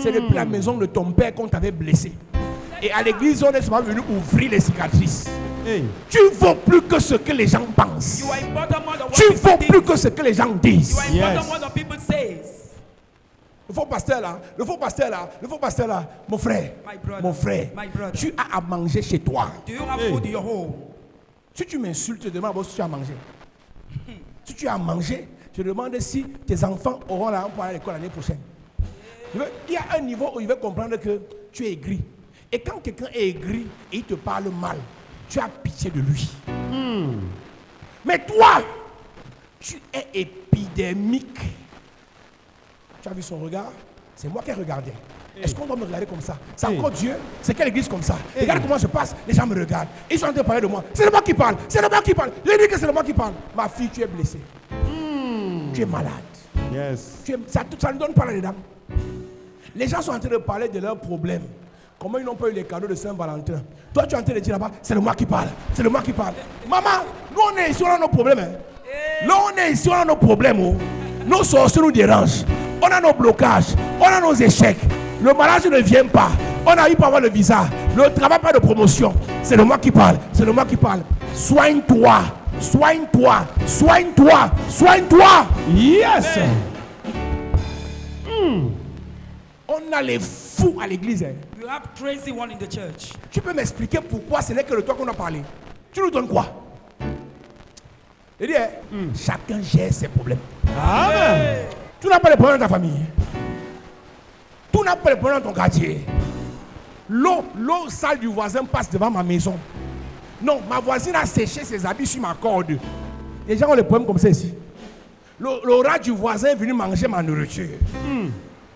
C'est depuis la maison de ton père qu'on t'avait blessé. Et à l'église, on est souvent venu ouvrir les cicatrices. Hey. Tu ne vaux plus que ce que les gens pensent. you are important more than what Tu ne people vaux think. plus que ce que les gens disent. You are important Yes. more than people says. Le faux pasteur là, mon frère, My brother, mon frère, my brother. tu as à manger chez toi. Do you have Hey. food in your home? Si tu m'insultes, je demande si tu as mangé. Si tu as mangé, je demande si tes enfants auront la pour aller à l'école l'année prochaine. Il y a un niveau où il veut comprendre que tu es aigri. Et quand quelqu'un est aigri et il te parle mal, tu as pitié de lui. Mais toi, tu es épidermique. Tu as vu son regard? C'est moi qui ai regardé. Est-ce qu'on doit me regarder comme ça? C'est encore Dieu? C'est quelle église comme ça? Regarde comment je passe, les gens me regardent. Ils sont en train de parler de moi. C'est le moi qui parle, c'est le moi qui parle. Je dis que c'est le moi qui parle. Ma fille, tu es blessée. Tu es malade. Yes. Ça ne donne pas là-dedans. Les gens sont en train de parler de leurs problèmes. Comment ils n'ont pas eu les cadeaux de Saint-Valentin? Toi, tu es en train de dire là-bas, c'est le moi qui parle, c'est le moi qui parle. Maman, nous on est ici, on a nos problèmes. Hein. Là, on est ici, on a nos problèmes. Oh. Nos sorciers nous dérangent. On a nos blocages, on a nos échecs. Le mariage ne vient pas. On a eu pas avoir le visa. Le travail, pas de promotion. C'est le moi qui parle, c'est le moi qui parle. Soigne-toi, soigne-toi, soigne-toi, soigne-toi. Yes. On a les fous à l'église. Hein. You have crazy one in the church. Tu peux m'expliquer pourquoi ce n'est que de toi qu'on a parlé? Tu nous donnes quoi? Je dis, chacun gère ses problèmes. Amen. Tu n'as pas de problème dans ta famille. Tu n'as pas de problème dans ton quartier. L'eau sale du voisin passe devant ma maison. Non, ma voisine a séché ses habits sur ma corde. Les gens ont des problèmes comme ça ici. Le rat du voisin est venu manger ma nourriture.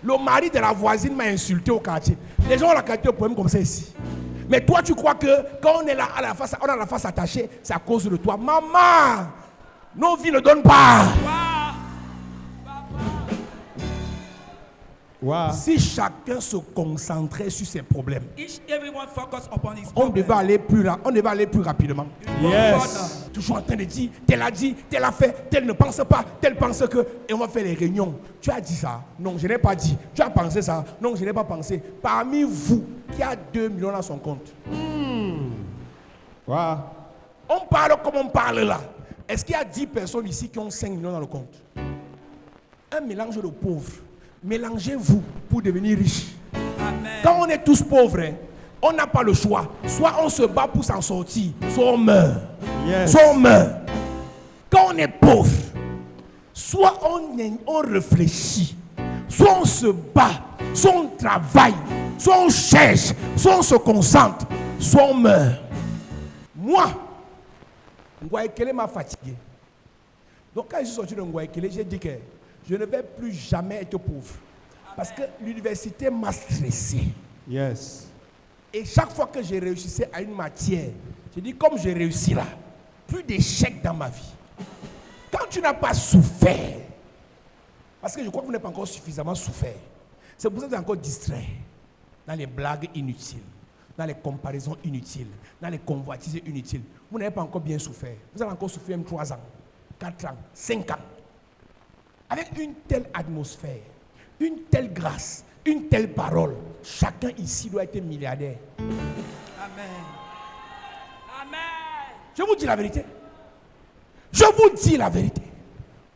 Le mari de la voisine m'a insulté au quartier. Les gens ont la qualité de problème comme ça ici. Mais toi, tu crois que quand on est là, on a la face attachée, c'est à cause de toi. Maman, nos vies ne donnent pas. Wow. Si chacun se concentrait sur ses problèmes, Everyone focus upon his on problem. devait aller plus rapidement. Yes. Toujours en train de dire, tel a fait, tel ne pense pas, tel pense que. Et on va faire les réunions. Tu as dit ça? Non, je n'ai pas dit. Tu as pensé ça? Non, je n'ai pas pensé. Parmi vous, qui a 2 millions dans son compte? Wow. On parle comme on parle là. Est-ce qu'il y a 10 personnes ici qui ont 5 millions dans le compte? Un mélange de pauvres. Mélangez-vous pour devenir riche. Amen. Quand on est tous pauvres, hein, on n'a pas le choix. Soit on se bat pour s'en sortir, soit on meurt. Yes. Soit on meurt. Quand on est pauvre, soit on réfléchit, soit on se bat, soit on travaille, soit on cherche, soit on se concentre, soit on meurt. Moi, Ngwaekele m'a fatigué. Donc quand je suis sorti de Ngwaekele, j'ai dit que je ne vais plus jamais être pauvre. Parce que l'université m'a stressé. Yes. Et chaque fois que j'ai réussi à une matière, je dis comme j'ai réussi là, plus d'échecs dans ma vie. Quand tu n'as pas souffert, parce que je crois que vous n'avez pas encore suffisamment souffert, c'est pour ça que vous êtes encore distrait dans les blagues inutiles, dans les comparaisons inutiles, dans les convoitises inutiles. Vous n'avez pas encore bien souffert. Vous avez encore souffert même 3 ans, 4 ans, 5 ans. Avec une telle atmosphère, une telle grâce, une telle parole, chacun ici doit être milliardaire. Amen. Amen. Je vous dis la vérité. Je vous dis la vérité.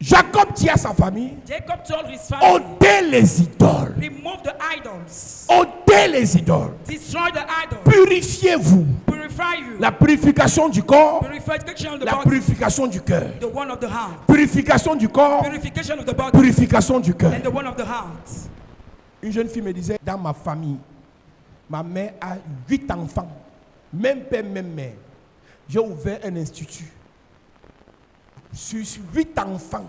Jacob dit à sa famille, Jacob told his family, ôtez les idoles. remove the idols, Ôtez les idoles. destroy the idols, Purifiez-vous. purify you, La purification du corps, purification of the la body, purification du cœur. the one of the heart, Purification du corps, purification of the body, purification du cœur. and the one of the heart. Une jeune fille me disait, dans ma famille, ma mère a 8 enfants, même père, même mère. J'ai ouvert un institut. Sur 8 enfants,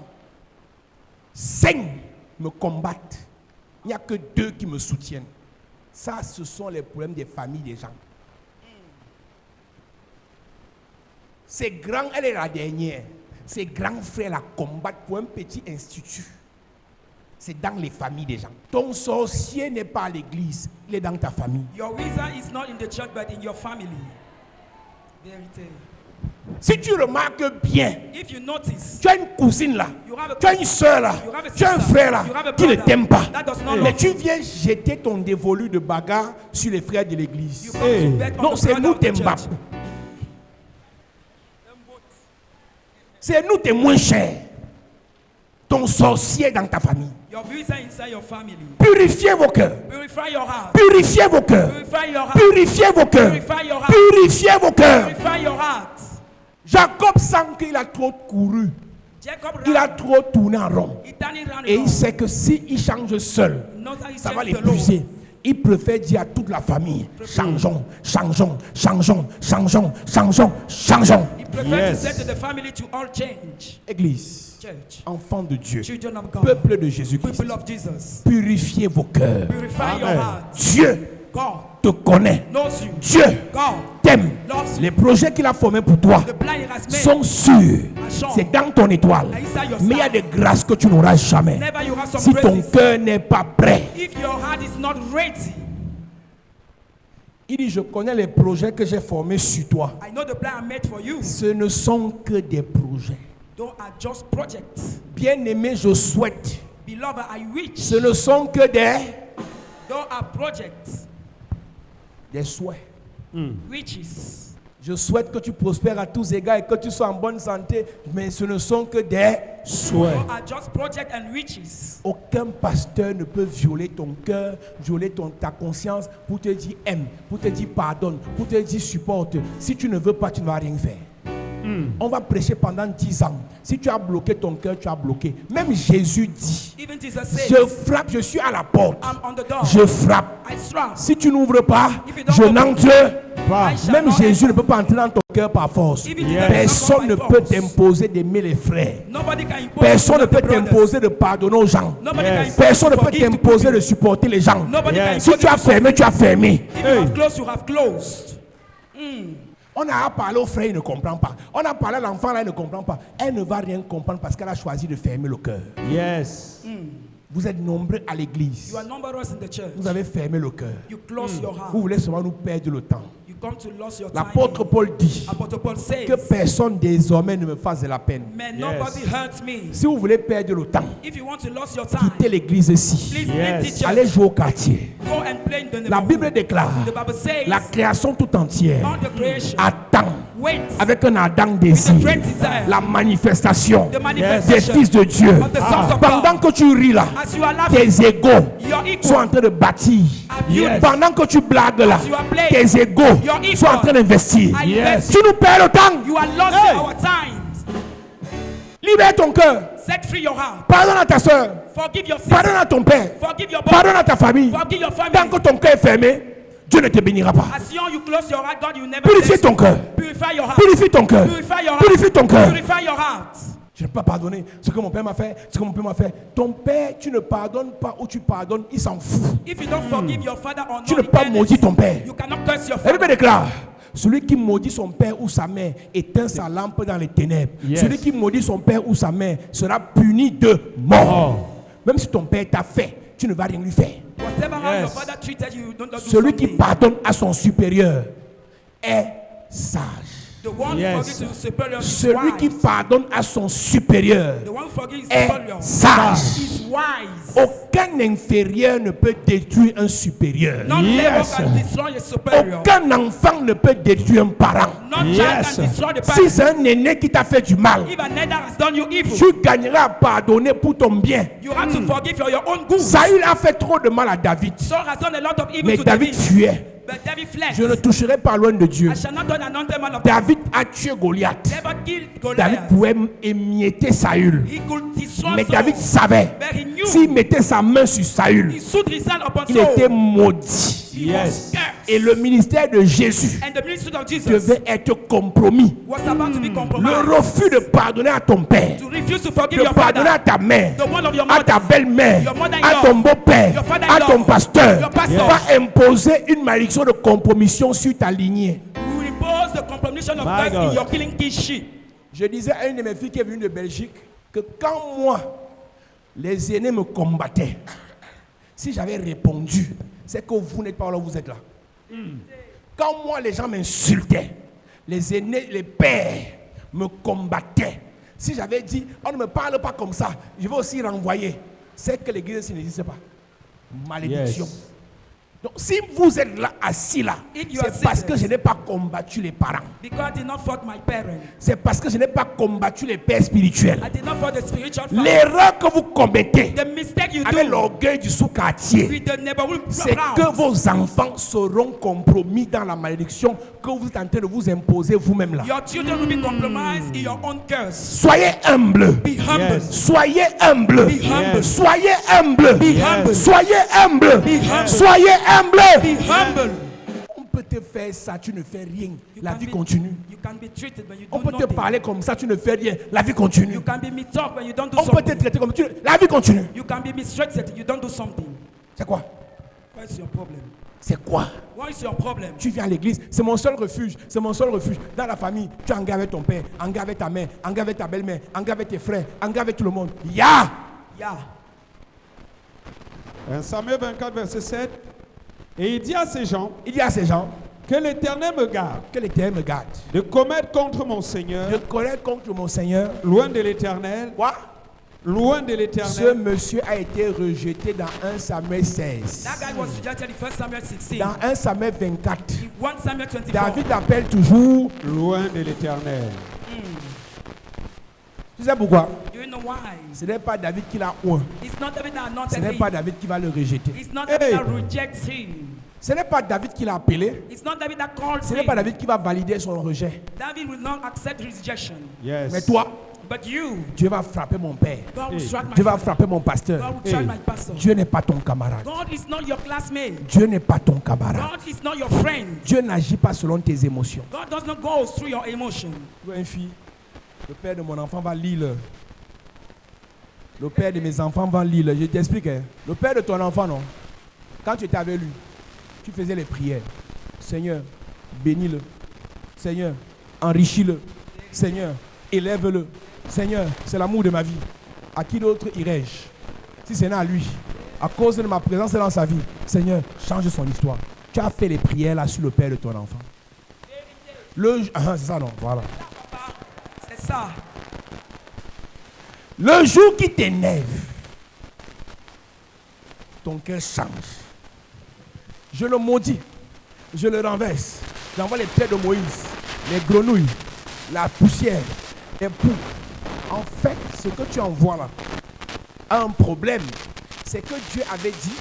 5 me combattent. Il n'y a que 2 qui me soutiennent. Ça, ce sont les problèmes des familles des gens. Ses grands, elle est la dernière. Ses grands frères la combattent pour un petit institut. C'est dans les familles des gens. Ton sorcier n'est pas à l'église, il est dans ta famille. Your wizard is not in the church but in your family. Vérité. Si tu remarques bien, If you notice, tu as une cousine là, you have a tu as une soeur là, you have a tu as un sister, frère là, you have a qui ne brother t'aime pas. that does not Mais love tu you. viens jeter ton dévolu de bagarre sur les frères de l'église. You come to beg on Non, the c'est brother nous of the tes church. mbap. C'est nous tes moins chers. Ton sorcier dans ta famille. Your wizard inside your family. Purifiez vos cœurs. Purify your heart. Purifiez vos cœurs. Purify your heart. Purifiez vos cœurs. Purify your heart. Purifiez vos cœurs. Purify your heart. Jacob sent qu'il a trop couru. Jacob Il a ran. trop tourné en rond. He turned it round Et and il sait que s'il change seul, He knows that he ça va changed the l'épuiser. Lord. Il préfère dire à toute la famille, changeons, changeons, changeons, changeons, changeons, changeons. He preferred Yes. to say to the family to all change. Église, Church. enfants de Dieu, Children of God. peuple de Jésus-Christ, People of Jesus. purifiez vos cœurs. Purify your Amen. heart. Dieu God te connaît. knows you. Dieu God t'aime. loves you. Les projets qu'il a formés pour toi The plan he has made. sont sûrs. C'est dans ton étoile. Mais il y a des grâces que tu n'auras jamais. Never you have some Si ton graces. cœur n'est pas prêt. If your heart is not ready, Il dit, je connais les projets que j'ai formés sur toi. I know the plan I made for you. Ce ne sont que des projets. Those are just projects. Bien-aimé, je souhaite. Beloved, I wish. Ce ne sont que Those are projects. des souhaits. Riches. Je souhaite que tu prospères à tous égards et que tu sois en bonne santé. Mais ce ne sont que des souhaits. Those are just projects and riches. Aucun pasteur ne peut violer ton cœur, violer ta conscience pour te dire aime, pour te dire pardonne, pour te dire supporte. Si tu ne veux pas, tu ne vas rien faire. On va prêcher pendant 10 ans. Si tu as bloqué ton cœur, tu as bloqué. Même Jésus dit, Even Jesus said, je frappe, je suis à la porte. I'm on the door. Je frappe. I strap. Si tu n'ouvres pas, If you don't je open, n'entre pas. I shall Même not Jésus enter. ne peut pas entrer dans ton cœur par force. Even Jesus Personne does ne not by peut force. t'imposer d'aimer les frères. Nobody can impose Personne ne to peut the brothers. t'imposer de pardonner aux gens. Nobody Yes. can impose Personne ne to peut forgive to t'imposer people. de supporter les gens. Nobody can Yes. Si impose tu as to fermé, tu as fermé. If you have closed, you have closed. On a parlé au frère, il ne comprend pas. On a parlé à l'enfant, là, il ne comprend pas. Elle ne va rien comprendre parce qu'elle a choisi de fermer le cœur. Yes. Vous êtes nombreux à l'église. You are numerous in the church. Vous avez fermé le cœur. You close your heart. Vous voulez seulement nous perdre le temps. You come to lose your time. L'apôtre Paul dit Apostle Paul says, que personne désormais ne me fasse de la peine. "May nobody hurt me." Si vous voulez perdre le temps, If you want to lose your time, quittez l'église ici. please leave the church. Allez jouer au quartier. Go and play in the La neighborhood. Bible déclare The Bible says, la création tout entière all the creation attend waits avec un ardent désir great desire la manifestation the des manifestation fils de Dieu. of the sons of Pendant God. que tu ris là, As you are laughing, tes égaux your sont en equal. train de bâtir. Yes. Pendant que tu blagues là, As you are playing, tes égaux your equal sont en train d'investir. are investing. Tu nous perds le temps. You are losing our time. Libère ton cœur. Set free your heart. Pardonne à ta soeur. Forgive your sister. Pardonne à ton père. Forgive your brother. Pardonne à ta famille. Forgive your Tant family. que ton cœur est fermé, Dieu ne te bénira pas. As long you close your heart, God, you never Purifie bless ton you. cœur. Purify your heart. Purifie ton cœur. Purify your heart. Purifie ton cœur. Purify your heart. Je ne peux pas pardonner ce que mon père m'a fait, ce que mon père m'a fait. Ton père, tu ne pardonnes pas ou tu pardonnes, il s'en fout. If you don't forgive your father or Tu not, ne peux pas maudire ton père. you cannot curse your La Bible father. déclare, celui qui maudit son père ou sa mère éteint sa lampe dans les ténèbres. Celui qui maudit son père ou sa mère sera puni de mort. Même si ton père t'a fait, tu ne vas rien lui faire. Whatever how your father treated you, you don't do Celui qui something. pardonne à son supérieur est sage. The one who forgives his superior is Celui qui wise. pardonne à son supérieur The one who forgives his est superior sage. is wise. Aucun inférieur ne peut détruire un supérieur. None labor can destroy a superior. Aucun enfant ne peut détruire un parent. None child can destroy the Si parent. c'est un aîné qui t'a fait du mal, If an elder has done you evil, tu gagneras à pardonner pour ton bien. you have to forgive for your own good. Saül a fait trop de mal à David, Saul has done a lot of evil mais to David David. fuyait. But David fled. Je ne toucherai pas loin de Dieu. I shall not do an anointed man of God. David a tué Goliath. Never killed David Goliath. pouvait émietter Saül. He could destroy Mais Saul. David savait, But he knew s'il mettait sa main sur Saül, he stood his hand upon il Saul. était maudit. He was cursed. Et le ministère de Jésus And the ministry of Jesus devait être compromis. was about to be Le compromised. refus de pardonner à ton père, To refuse to forgive de your pardonner à father, ta mère, the one of your à ta mother, belle-mère, your mother-in-law, à ton beau-père, your à father-in-law, ton pasteur, your pastor. va imposer une malédiction de compromission sur ta lignée. we impose the compromission of My Christ in God. your killing his sheep. Je disais à une de mes filles qui est venue de Belgique que quand moi, les aînés me combattaient, si j'avais répondu, c'est que vous n'êtes pas là où vous êtes là. Quand moi, les gens m'insultaient, les aînés, les pères me combattaient. Si j'avais dit, on ne me parle pas comme ça, je vais aussi renvoyer, c'est que l'église n'existe pas. Malédiction. Yes. Donc, si vous êtes là, assis là, If you are c'est parce seated. que je n'ai pas combattu les parents. Because I did not fight my parents. C'est parce que je n'ai pas combattu les pères spirituels. I did not fight the spiritual father. L'erreur que vous commettez The mistake you avec do l'orgueil du sous-quartier, with the neighborhood c'est crowd, que vos enfants seront compromis dans la malédiction que vous êtes en train de vous imposer vous-même là. your children will be compromised in your own curse. Soyez humble. Be humble. Soyez humble. Be humble. Soyez humble. Be humble. Soyez humble. Be humble. Soyez humble. Be humble. On peut te faire ça, tu ne fais rien. You La can vie be- continue. You can be treated when you On do peut te nothing. parler comme ça, tu ne fais rien. La vie continue. You can be mis-talk when you don't do On peut te something. traiter comme tu. La vie continue. You can be mistreated you don't do something. C'est quoi? What's your problem? C'est quoi? What is your problem? Tu viens à l'église, c'est mon seul refuge, c'est mon seul refuge. Dans la famille, tu es en guerre avec ton père, en guerre avec ta mère, en guerre avec ta belle-mère, en guerre avec tes frères, en guerre avec tout le monde. Ya! Yeah. 1 Samuel 24, verset 7. Et il dit à ces gens, Il dit à ces gens que l'Éternel me garde que l'Éternel me garde. de commettre contre mon Seigneur, Je connais contre mon Seigneur. loin de l'Éternel, Quoi? loin de Ce l'Éternel, monsieur a été rejeté dans 1 Samuel 16. That guy was rejected in 1 Samuel 16. Dans 1 Samuel 24, In 1 Samuel 24. David appelle toujours. loin de l'Éternel. Tu sais pourquoi? Do you know why? Ce n'est pas David qui l'a oint. It's not David that Ce anointed n'est him. pas David qui va le rejeter. It's not Hey. David that rejects him. Ce n'est pas David qui l'a appelé. It's not David that calls Ce n'est pas him. David qui va valider son rejet. David will not accept rejection. Yes. Mais toi, But you, Dieu va frapper mon père. God will Hey. strike my Dieu va father. frapper mon pasteur. God will strike Hey. my pastor. Dieu n'est pas ton camarade. God is not your classmate. Dieu n'est pas ton camarade. God is not your friend. Dieu n'agit pas selon tes émotions. God does not go through your emotion. Tu vois une fille, le père de mon enfant va lire. Le père de mes enfants va lire. Je t'explique. Hein. Le père de ton enfant, non. Quand tu étais avec lui, tu faisais les prières. Seigneur, bénis-le. Seigneur, enrichis-le. Seigneur, élève-le. Seigneur, c'est l'amour de ma vie. À qui d'autre irai-je? Si c'est à lui, à cause de ma présence dans sa vie, Seigneur, change son histoire. Tu as fait les prières là sur le père de ton enfant. C'est ça, non? Voilà. C'est ça. Le jour qui t'énerve, ton cœur change. Je le maudis, je le renverse. J'envoie les pierres de Moïse, les grenouilles, la poussière, les poux. En fait, ce que tu envoies là a un problème. C'est que Dieu avait dit,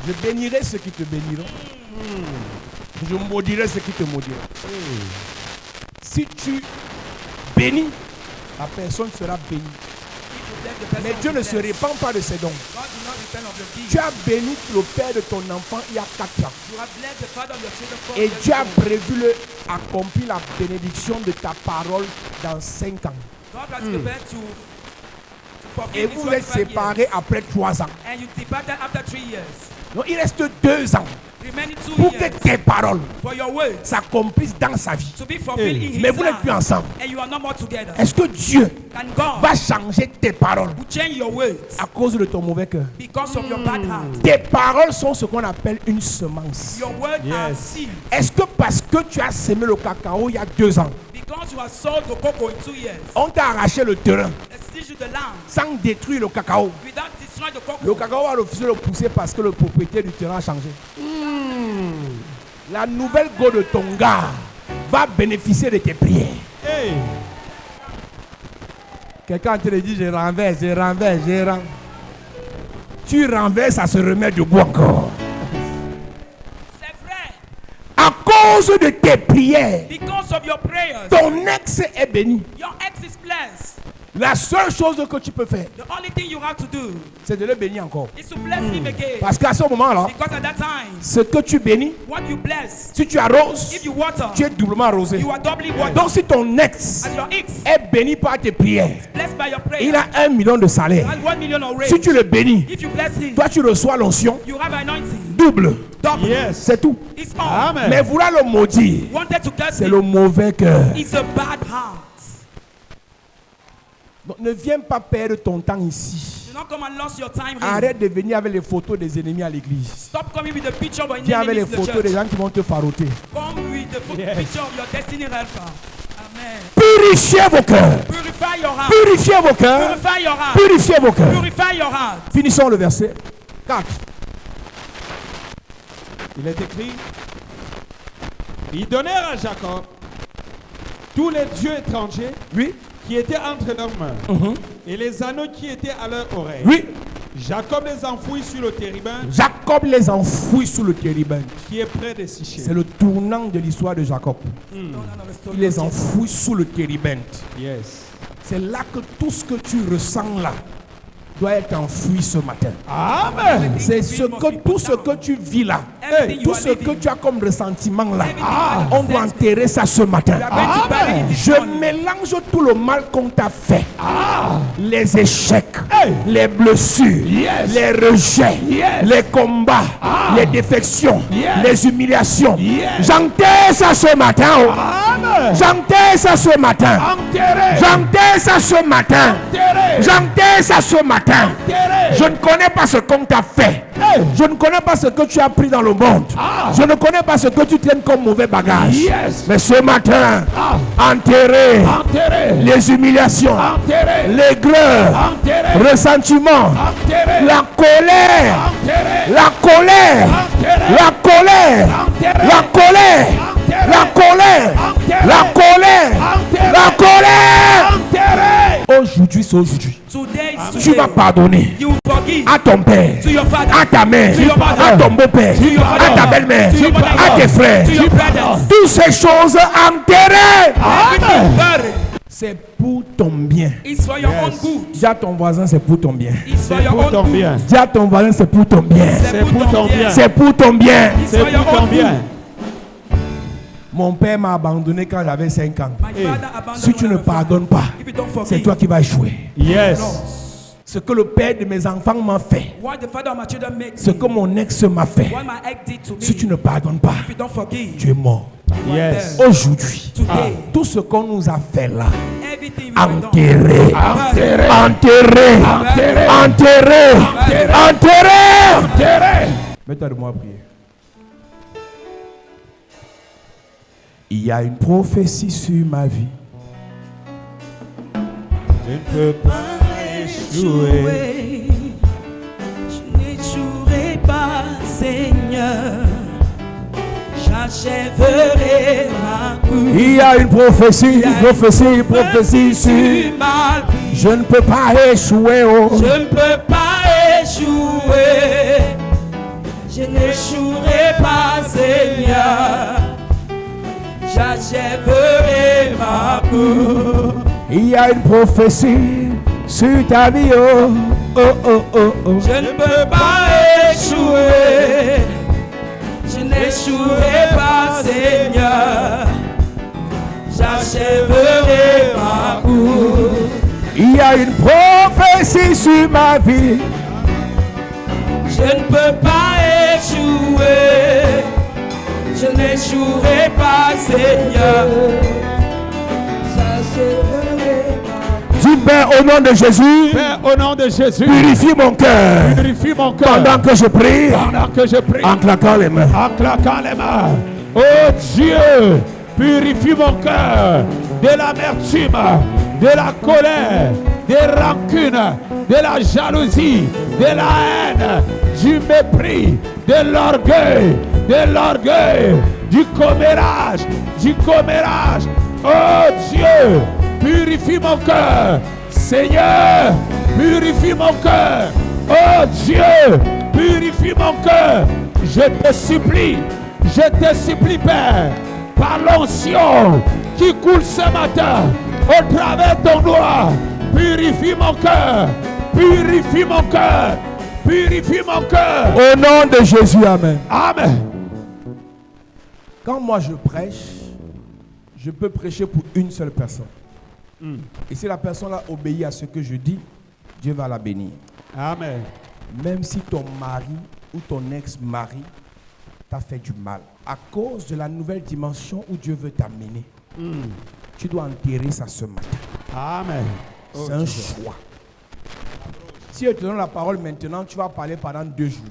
je bénirai ceux qui te béniront. Je maudirai ceux qui te maudiront. Si tu bénis, la personne sera bénie. Mais Dieu ne se répand pas de ses dons. Tu as béni le père de ton enfant il y a 4 ans. Et Dieu a prévu accomplir la bénédiction de ta parole dans 5 ans. Et vous êtes séparés après 3 ans. Donc il reste 2 ans pour que tes paroles s'accomplissent dans sa vie. Mais vous n'êtes plus ensemble. Est-ce que Dieu va changer tes paroles à cause de ton mauvais cœur? Tes paroles sont ce qu'on appelle une semence. Est-ce que parce que tu as semé le cacao il y a 2 ans, on t'a arraché le terrain sans détruire le cacao? Le cacao va refuser de le pousser parce que le propriétaire du terrain a changé. La nouvelle go de ton gars va bénéficier de tes prières. Quelqu'un te dit je renverse. Tu renverses, ça se remet debout encore. C'est vrai. À cause de tes prières, Because of your prayers, ton ex est béni. your ex is blessed. La seule chose que tu peux faire, The only thing you have to do c'est de le bénir encore. is to bless him again. Parce qu'à ce moment-là, Because at that time, ce que tu bénis, what you bless, si tu arroses, if you water, tu es doublement arrosé. you are doubly watered. Donc si ton ex And your ex, est béni par tes prières, blessed by your prayer, il a 1 million de salaire. has 1 million already. Si tu le bénis, If you bless him, toi tu reçois l'onction you have anointing. double. Double. Yes. C'est tout. It's all. Amen. Mais vouloir le maudire, Wanted to curse c'est him. le mauvais cœur. It's a bad heart. Donc ne viens pas perdre ton temps ici. Do not come and lose your time here. Arrête de venir avec les photos des ennemis à l'église. Stop coming with the picture of your Viens avec les enemies in the photos des church. gens qui vont te faroter. Come with the picture of your destiny helper. Amen. Purifiez vos cœurs. Purify your heart. Purifiez vos cœurs. Purify your heart. Purifiez vos cœurs. Purify your heart. Finissons le verset 4. Il est écrit, ils donnèrent à Jacob tous les dieux étrangers Oui. qui étaient entre leurs mains et les anneaux qui étaient à leur oreille. Oui. Jacob les enfouit sur le térébinthe Jacob les enfouit sous le térébinthe. qui est près de Sichem. C'est le tournant de l'histoire de Jacob. Il les enfouit sous le térébinthe. Yes. C'est là que tout ce que tu ressens là doit être enfoui ce matin. Amen. C'est tout ce que tu vis là, tout ce que tu as comme ressentiment là, on doit enterrer ça ce matin. Je mélange tout le mal qu'on t'a fait, les échecs, les blessures, les rejets, les combats, les défections, les humiliations. J'enterre ça ce matin. J'enterre ça ce matin. J'enterre ça ce matin. J'enterre ça ce matin. Je ne connais pas ce qu'on t'a fait. Je ne connais pas ce que tu as pris dans le monde. Je ne connais pas ce que tu traînes comme mauvais bagage. Mais ce matin, enterrer les humiliations, l'aigreur, le ressentiment, la colère, la colère, la colère, la colère, la colère, la colère, la colère. Aujourd'hui, c'est aujourd'hui. Today is Tu vas today. pardonner You forgive à ton père, to your father, à ta mère, to your mother, à ton beau-père, to your father, à ta belle-mère, to your mother-in-law, à tes frères. to your brothers. Toutes ces choses enterrées. Everything buried. C'est pour ton bien. It's for your own good. Dis à ton voisin, c'est pour ton bien. It's for C'est your pour ton own good. bien. Dis à ton voisin, c'est pour ton bien. C'est pour ton bien. C'est pour ton bien. It's C'est for your pour ton own bien. good. Mon père m'a abandonné quand j'avais 5 ans. My father abandoned Si tu when ne I was five. pardonnes pas, If you don't c'est forgive, toi qui vas échouer. Yes. Ce que le père de mes enfants m'a fait, what the father of my children makes ce me, que mon ex m'a fait, what my ex did to me, si tu ne pardonnes pas, if you don't forgive, tu es mort. you are Yes. dead. Aujourd'hui, Today, tout ce qu'on nous a fait là, everything we have done. enterré, Enterré. enterré, Enterré. enterré, enterré. Enterré. Mets-toi de moi à prier. Il y a une prophétie sur ma vie. Je ne peux pas échouer. Je n'échouerai pas, Seigneur. J'achèverai ma course. Il y a une prophétie, une prophétie sur. ma vie. Je ne peux pas échouer. Oh. Je ne peux pas échouer. Je n'échouerai pas, Seigneur. J'achèverai ma course. Il y a une prophétie sur ta vie. Oh, oh, oh, oh, oh. Je ne peux pas échouer. Je n'échouerai pas, Seigneur. J'achèverai ma course. Il y a une prophétie sur ma vie. Je ne peux pas échouer. Je n'échouerai pas, Seigneur. J'achèverai ma Dis Père, au nom de Jésus, Père, au nom de Jésus, purifie mon cœur. purifie mon cœur. Pendant que je prie, Pendant que je prie, en claquant les mains. en claquant les mains. Oh Dieu, purifie mon cœur de l'amertume, de la colère, des rancunes, de la jalousie, de la haine, du mépris, de l'orgueil, du commérage, Oh Dieu, purifie mon cœur. Seigneur, purifie mon cœur. Oh Dieu, purifie mon cœur. Je te supplie, Père, par l'onction qui coule ce matin, au travers de ton doigt, purifie mon cœur, purifie mon cœur, purifie mon cœur. Au nom de Jésus, amen. Amen. Quand moi je prêche, je peux prêcher pour une seule personne. Et si la personne-là obéit à ce que je dis, Dieu va la bénir. Amen. Même si ton mari ou ton ex-mari t'a fait du mal, à cause de la nouvelle dimension où Dieu veut t'amener, tu dois enterrer ça ce matin. Amen. C'est un choix. Si je te donne la parole maintenant, tu vas parler pendant 2 jours.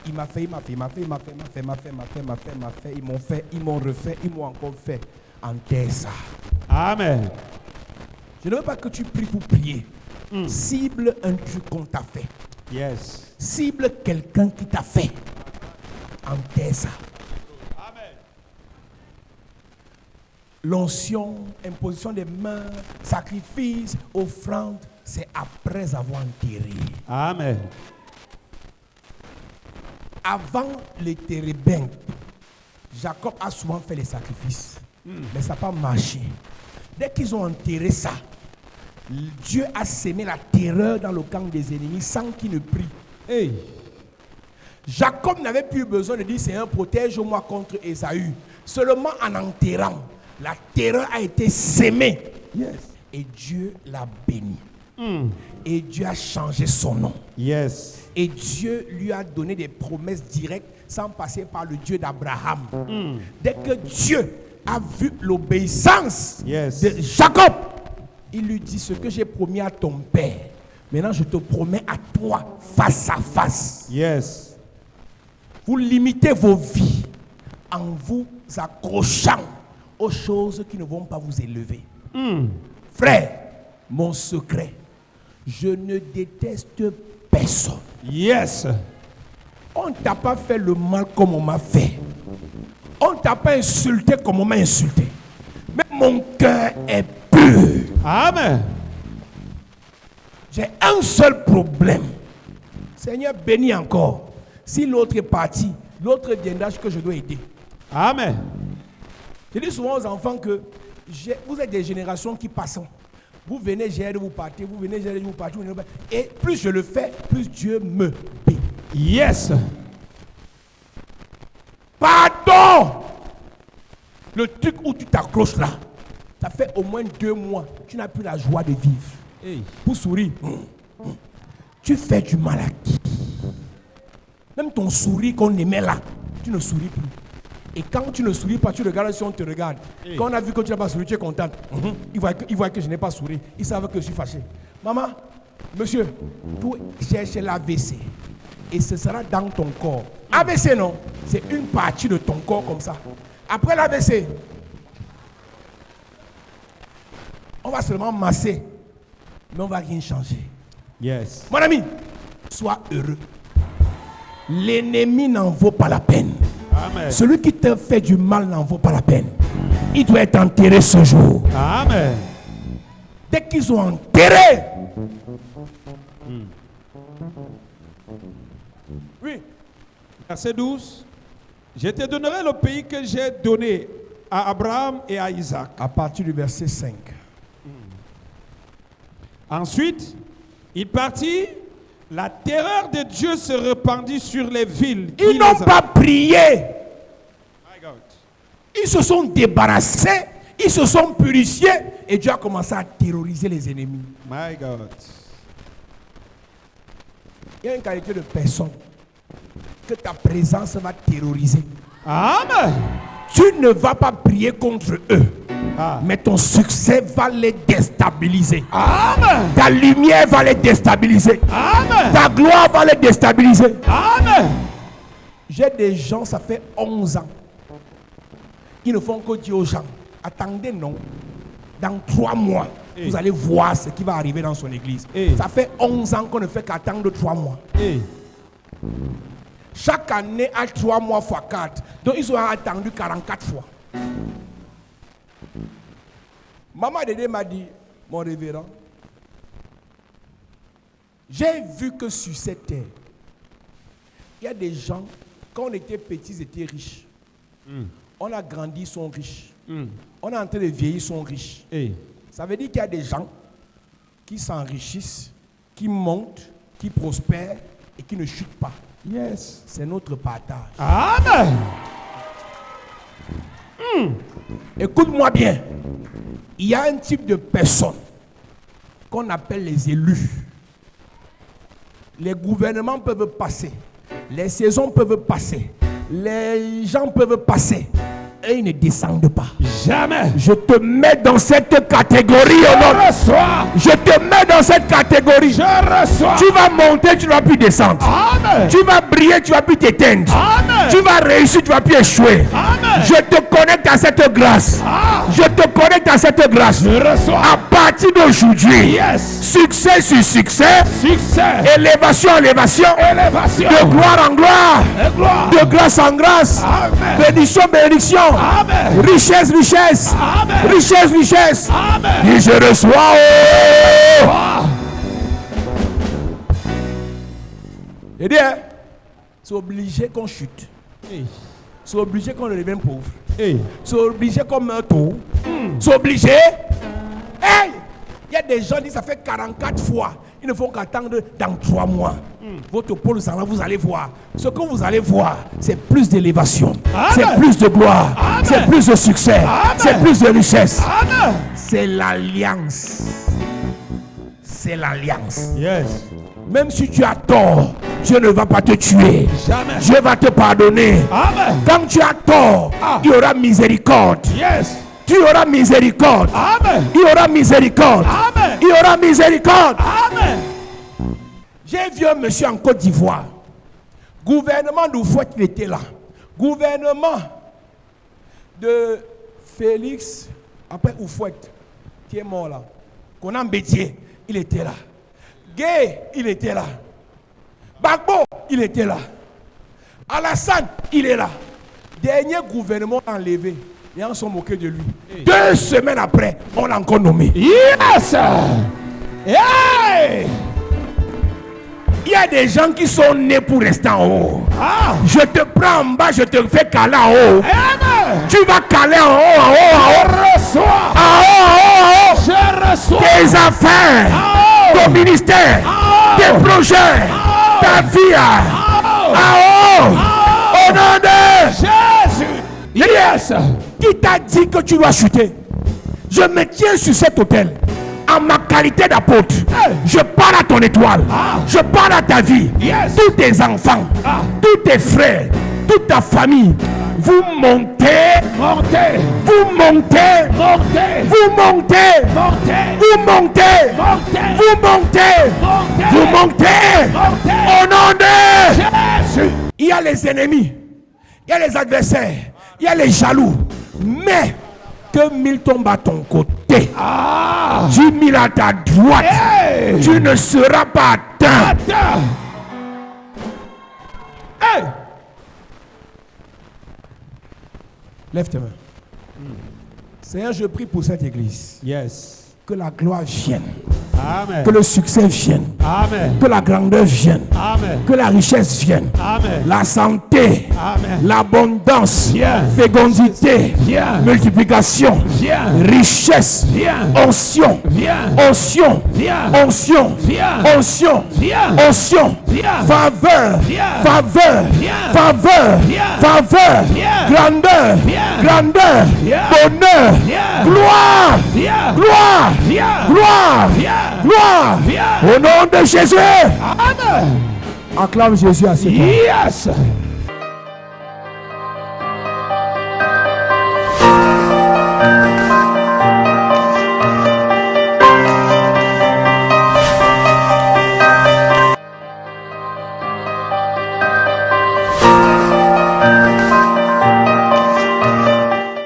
Il m'a fait, ils m'ont fait, ils m'ont refait, ils m'ont encore fait. Enterre ça. Amen. Je ne veux pas que tu pries pour prier. Cible un truc qu'on t'a fait. Yes. Cible quelqu'un qui t'a fait. Enterre ça. Amen. L'onction, imposition des mains, sacrifice, offrande, c'est après avoir enterré. Amen. Avant les térébins, Jacob a souvent fait les sacrifices. Mais ça n'a pas marché. Dès qu'ils ont enterré ça, Dieu a sémé la terreur dans le camp des ennemis sans qu'ils ne prient. Hey. Jacob n'avait plus besoin de dire Seigneur, protège-moi contre Ésaü. Seulement en enterrant, la terreur a été sémée. Yes. Et Dieu l'a béni. Et Dieu a changé son nom. Yes. Et Dieu lui a donné des promesses directes sans passer par le Dieu d'Abraham. Dès que Dieu a vu l'obéissance Yes. de Jacob, il lui dit ce que j'ai promis à ton père. Maintenant, je te promets à toi face à face. Yes. Vous limitez vos vies en vous accrochant aux choses qui ne vont pas vous élever. Frère, mon secret, je ne déteste personne. Yes. On ne t'a pas fait le mal comme on m'a fait. On ne t'a pas insulté comme on m'a insulté. Mais mon cœur est pur. Amen. J'ai un seul problème. Seigneur, bénis encore. Si l'autre est parti, l'autre viendra que je dois aider. Amen. Je dis souvent aux enfants que vous êtes des générations qui passent. Vous venez, j'aide, vous partez, vous venez, j'aide, vous partez, vous venez, et plus je le fais, plus Dieu me bénit. Yes. Pardon! Le truc où tu t'accroches là, ça fait au moins 2 mois, tu n'as plus la joie de vivre. Hey. Pour sourire, tu fais du mal à qui? Même ton sourire qu'on aimait là, tu ne souris plus. Et quand tu ne souris pas, tu regardes si on te regarde. Quand on a vu que tu n'as pas souri, tu es contente. Il voit que je n'ai pas souri. Il savent que je suis fâché. Maman, monsieur, tu cherches l'AVC. Et ce sera dans ton corps. AVC, non? C'est une partie de ton corps comme ça. Après l'AVC, on va seulement masser. Mais on ne va rien changer. Yes. Mon ami, sois heureux. L'ennemi n'en vaut pas la peine. Amen. Celui qui te fait du mal n'en vaut pas la peine. Il doit être enterré ce jour. Amen. Dès qu'ils ont enterré. Oui. Verset 12. Je te donnerai le pays que j'ai donné à Abraham et à Isaac. À partir du verset 5. Ensuite, il partit. La terreur de Dieu se répandit sur les villes. Ils n'ont pas prié. My God. Ils se sont débarrassés. Ils se sont purifiés. Et Dieu a commencé à terroriser les ennemis. My God. Il y a une qualité de personne que ta présence va terroriser. Amen. Tu ne vas pas prier contre eux. Mais ton succès va les déstabiliser. Amen. Ta lumière va les déstabiliser. Amen. Ta gloire va les déstabiliser. Amen. J'ai des gens, ça fait 11 ans. Ils ne font que dire aux gens, attendez non, dans 3 mois, vous allez voir ce qui va arriver dans son église. Ça fait 11 ans qu'on ne fait qu'attendre 3 mois. Chaque année à 3 mois x 4. Donc ils ont attendu 44 fois. Maman Dédé m'a dit, mon révérend, j'ai vu que sur cette terre, il y a des gens, quand on était petits, ils étaient riches. On a grandi, ils sont riches. On est en train de vieillir, ils sont riches. Ça veut dire qu'il y a des gens qui s'enrichissent, qui montent, qui prospèrent et qui ne chutent pas. Yes. C'est notre partage. Amen. Écoute-moi bien. Il y a un type de personnes qu'on appelle les élus. Les gouvernements peuvent passer. Les saisons peuvent passer. Les gens peuvent passer. Et ils ne descendent pas. Jamais. Je te mets dans cette catégorie. Je reçois. Je te mets dans cette catégorie. Je reçois. Tu vas monter, tu ne vas plus descendre. Amen. Tu vas briller, tu ne vas plus t'éteindre. Amen. Tu vas réussir, tu ne vas plus échouer. Amen. Je te connecte à cette grâce. Je te connecte à cette grâce. Je reçois. À partir d'aujourd'hui, Yes. succès sur succès, Succès. élévation en élévation, Élévation. de gloire en gloire, Et gloire. de grâce en grâce, Amen. bénédiction, bénédiction, Amen. richesse, richesse, Amen. richesse, richesse. Amen. Et je reçois. Et bien, c'est obligé qu'on chute. C'est obligé qu'on devienne pauvre. C'est obligé qu'on meurt tôt. C'est obligé. Hey! Il y a des gens qui disent ça fait 44 fois. Ils ne font qu'attendre dans 3 mois. Votre pôle sang, vous allez voir. Ce que vous allez voir, c'est plus d'élévation. C'est plus de gloire. C'est plus de succès. C'est plus de richesse. C'est l'alliance. C'est l'alliance. Yes. Même si tu as tort, Dieu ne va pas te tuer. Jamais. Dieu va te pardonner. Amen. Quand tu as tort, il y aura miséricorde. Yes. Tu auras miséricorde. Amen. Il y aura miséricorde. Amen. Il y aura miséricorde. Amen. J'ai vu un monsieur en Côte d'Ivoire. Gouvernement d'Oufouette, il était là. Gouvernement de Félix, après Oufouette, qui est mort là. Conan Bétier, il était là. Gay, il était là. Bagbo, il était là. Alassane, il est là. Dernier gouvernement enlevé. Et on s'est moqué de lui. 2 semaines après, on l'a encore nommé. Yes. Hey. Il y a des gens qui sont nés pour rester en haut. Je te prends en bas, je te fais caler en haut. Amen. Tu vas caler en haut, en haut, en haut. Je reçois. En haut, en haut, en haut. Je reçois. Tes affaires, ton ministère, tes projets, ta vie. En haut. Au nom de Jésus. Yes. Qui t'a dit que tu dois chuter? Je me tiens sur cet autel. En ma qualité d'apôtre, je parle à ton étoile. Je parle à ta vie. Yes. Tous tes enfants, tous tes frères, toute ta famille, Vous montez. Montez. Vous montez. Montez. Vous montez. Montez. Vous montez. Montez. Vous montez. Montez. Vous montez. Montez. Au nom de Jésus. Il y a les ennemis, il y a les adversaires, il y a les jaloux. Mais que 1000 tombent à ton côté, 10 000 à ta droite, tu ne seras pas atteint. Hey! Lève tes mains. Seigneur, je prie pour cette église. Yes. Que la gloire vienne. Amen. Que le succès vienne. Amen. Que la grandeur vienne. Amen. Que la richesse vienne. Amen. La santé. Amen. L'abondance. Viens. Fécondité. Viens. Multiplication. Viens. Richesse. Viens. Onction. Viens. Onction. Viens. Onction. Viens. Onction. Viens. Onction. Viens. Faveur. Viens. Faveur. Viens. Faveur. Viens. Faveur. Viens. Grandeur. Viens. Grandeur. Viens. Bonheur. Viens. Gloire. Viens. Gloire. Viens. Gloire. Viens. Gloire. Viens. Au nom de Jésus. Amen. Acclame Jésus à ce temps. Yes.